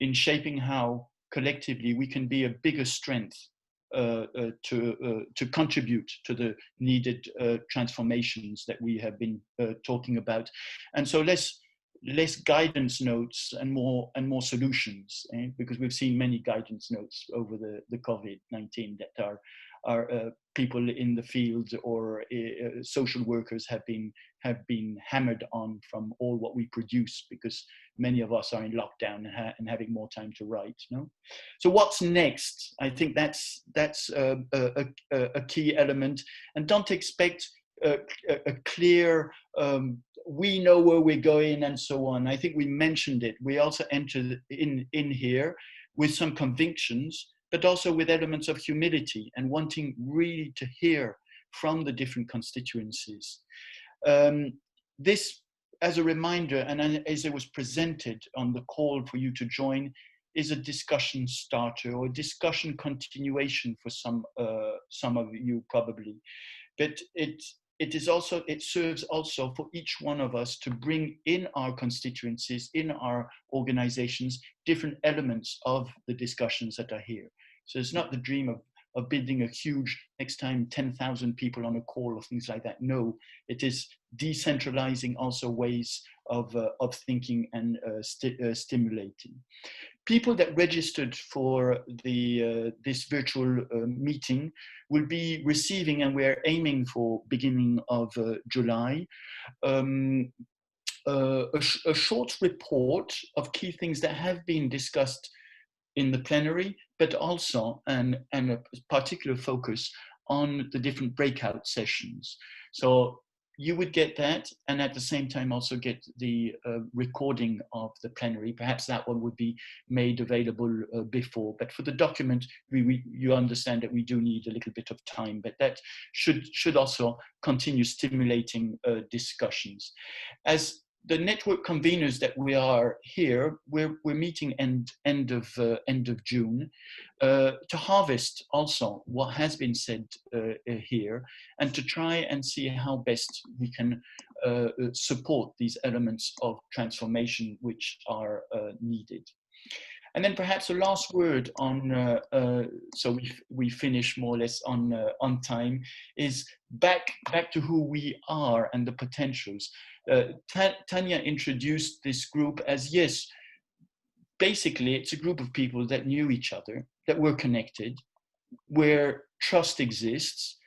in shaping how collectively we can be a bigger strength to contribute to the needed transformations that we have been talking about. And so less guidance notes and more solutions, because we've seen many guidance notes over the COVID-19 that are people in the field or social workers have been hammered on from all what we produce, because many of us are in lockdown and having more time to write. No? So what's next? I think that's a key element, and don't expect a clear we know where we're going and so on. I think we mentioned it. We also entered in here with some convictions, but also with elements of humility and wanting really to hear from the different constituencies. This, as a reminder, and as it was presented on the call for you to join, is a discussion starter or a discussion continuation for some of you probably. But it serves also for each one of us to bring in our constituencies, in our organizations, different elements of the discussions that are here. So it's not the dream of building a huge, next time 10,000 people on a call or things like that. No, it is decentralizing also ways of thinking and stimulating. people that registered for this virtual meeting will be receiving, and we're aiming for beginning of July, a short report of key things that have been discussed in the plenary, but also a particular focus on the different breakout sessions. So you would get that, and at the same time also get the recording of the plenary. Perhaps that one would be made available before, but for the document, you understand that we do need a little bit of time, but that should also continue stimulating discussions. As the network conveners that we are here, we're meeting end of June to harvest also what has been said here, and to try and see how best we can support these elements of transformation which are needed. And then perhaps a last word on, so we finish more or less on time, is back to who we are and the potentials. Tanya introduced this group as, yes, basically it's a group of people that knew each other, that were connected, where trust exists.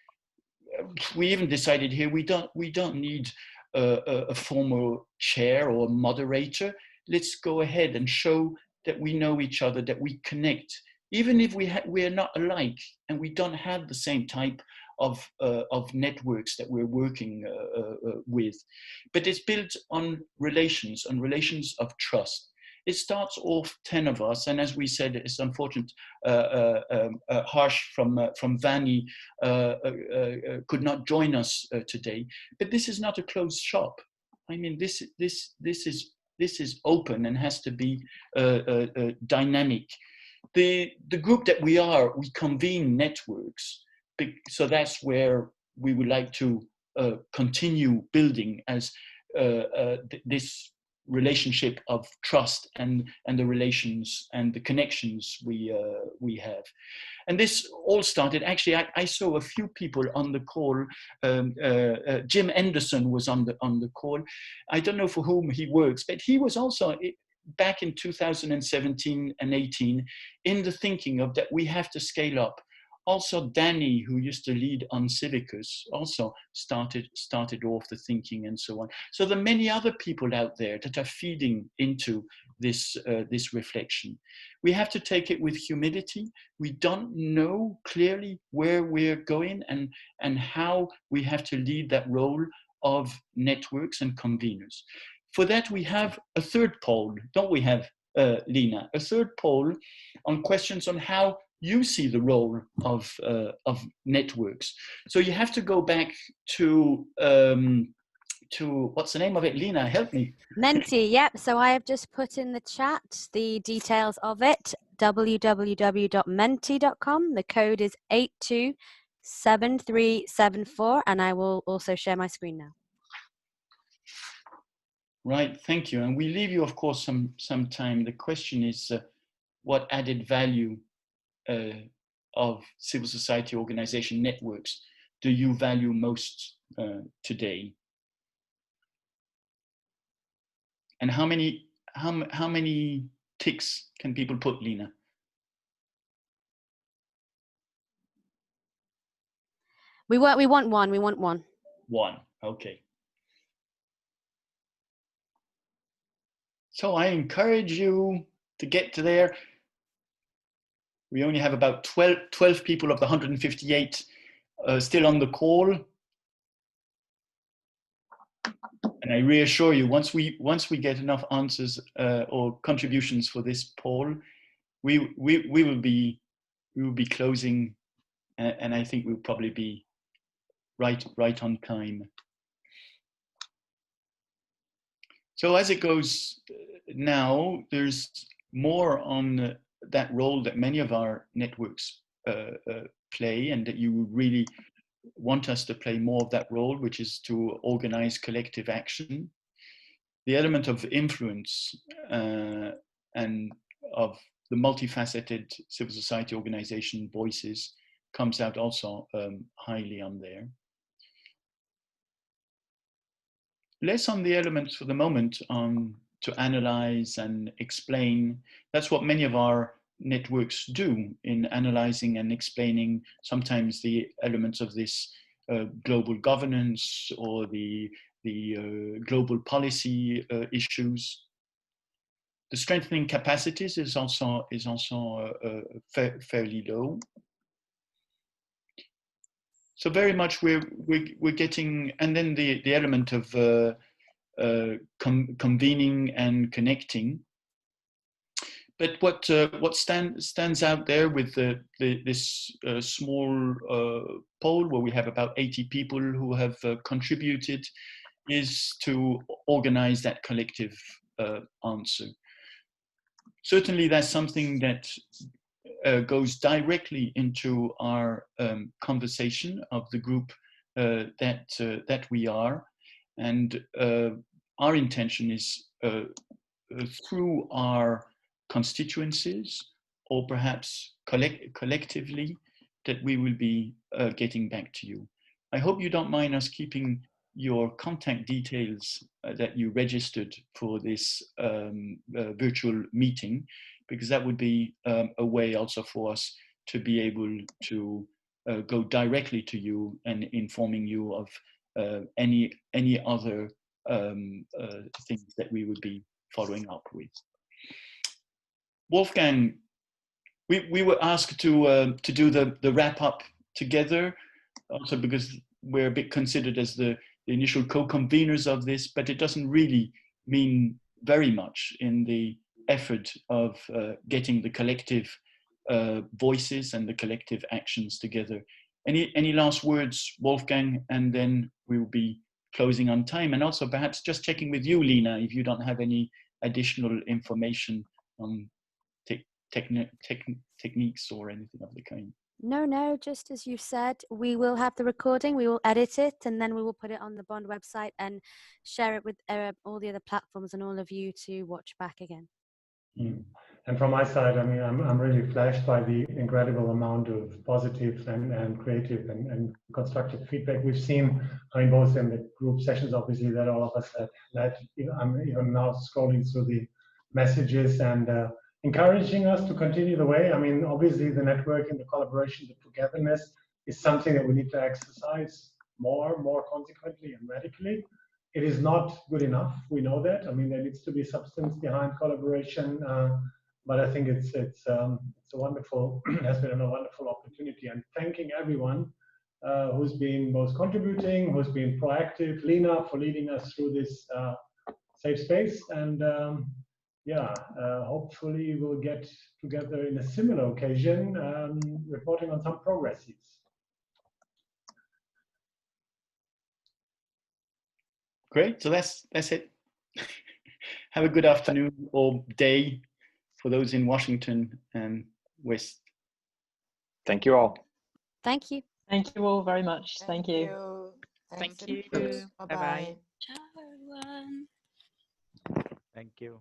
We even decided here we don't need a formal chair or moderator. Let's go ahead and show that we know each other, that we connect, even if we are not alike and we don't have the same type of networks that we're working with. But it's built on relations of trust. It starts off 10 of us, and as we said, it's unfortunate, Harsh from Vani could not join us today. But this is not a closed shop. I mean, this is open and has to be dynamic. The group that we convene networks, so that's where we would like to continue building as this relationship of trust and the relations and the connections we have. And this all started, actually, I saw a few people on the call. Jim Anderson was on the call. I don't know for whom he works, but he was also back in 2017 and 18 in the thinking of that we have to scale up. Also, Danny, who used to lead on Civicus, also started off the thinking and so on. So there are many other people out there that are feeding into this reflection. We have to take it with humility. We don't know clearly where we're going and how we have to lead that role of networks and conveners. For that, we have a third poll, don't we have, Lena? A third poll on questions on how you see the role of networks. So you have to go back to what's the name of it? Lena, help me. Menti, yep. So I have just put in the chat the details of it, www.menti.com. The code is 827374, and I will also share my screen now. Right, thank you. And we leave you, of course, some time. The question is, what added value of civil society organization networks do you value most today? And how many ticks can people put, Lena? We want one. We want one. One. Okay. So I encourage you to get to there. We only have about 12 people of the 158 still on the call. And I reassure you, once we get enough answers or contributions for this poll, we will be closing, and I think we'll probably be right on time. So as it goes now, there's more on that role that many of our networks play, and that you really want us to play more of that role, which is to organize collective action. The element of influence and of the multifaceted civil society organization voices comes out also highly on there. Less on the elements for the moment on analyze and explain. That's what many of our networks do in analyzing and explaining sometimes the elements of this global governance or the global policy issues. The strengthening capacities is also fairly low. So very much we're getting, and then the element of convening and connecting. But what stands out there with this small poll, where we have about 80 people who have contributed, is to organize that collective answer. Certainly, that's something that goes directly into our conversation of the group that we are, and our intention is through our constituencies, or perhaps collectively, that we will be getting back to you. I hope you don't mind us keeping your contact details that you registered for this virtual meeting, because that would be a way also for us to be able to go directly to you and informing you of any other things that we would be following up with. Wolfgang, we were asked to do the wrap up together, also because we're a bit considered as the initial co-conveners of this, but it doesn't really mean very much in the effort of getting the collective voices and the collective actions together. Any last words, Wolfgang, and then we will be closing on time. And also perhaps just checking with you, Lena, if you don't have any additional information on techniques or anything of the kind. No, just as you said, we will have the recording, we will edit it, and then we will put it on the Bond website and share it with all the other platforms and all of you to watch back again. And from my side, I mean, I'm really flashed by the incredible amount of positive and creative and constructive feedback we've seen. I mean, both in the group sessions, obviously, that all of us have led. I'm even now scrolling through the messages and encouraging us to continue the way. I mean, obviously, the networking, the collaboration, the togetherness is something that we need to exercise more consequently and radically. It is not good enough. We know that. I mean, there needs to be substance behind collaboration, but I think it's a wonderful, has been a wonderful opportunity. And thanking everyone who's been both contributing, who's been proactive, Lena for leading us through this safe space, and hopefully we'll get together in a similar occasion, reporting on some progresses. Great, so that's it. Have a good afternoon or day for those in Washington and West. Thank you all. Thank you. Thank you all very much. Thank you. Thank you. Bye-bye. Bye-bye. Ciao, everyone. Thank you.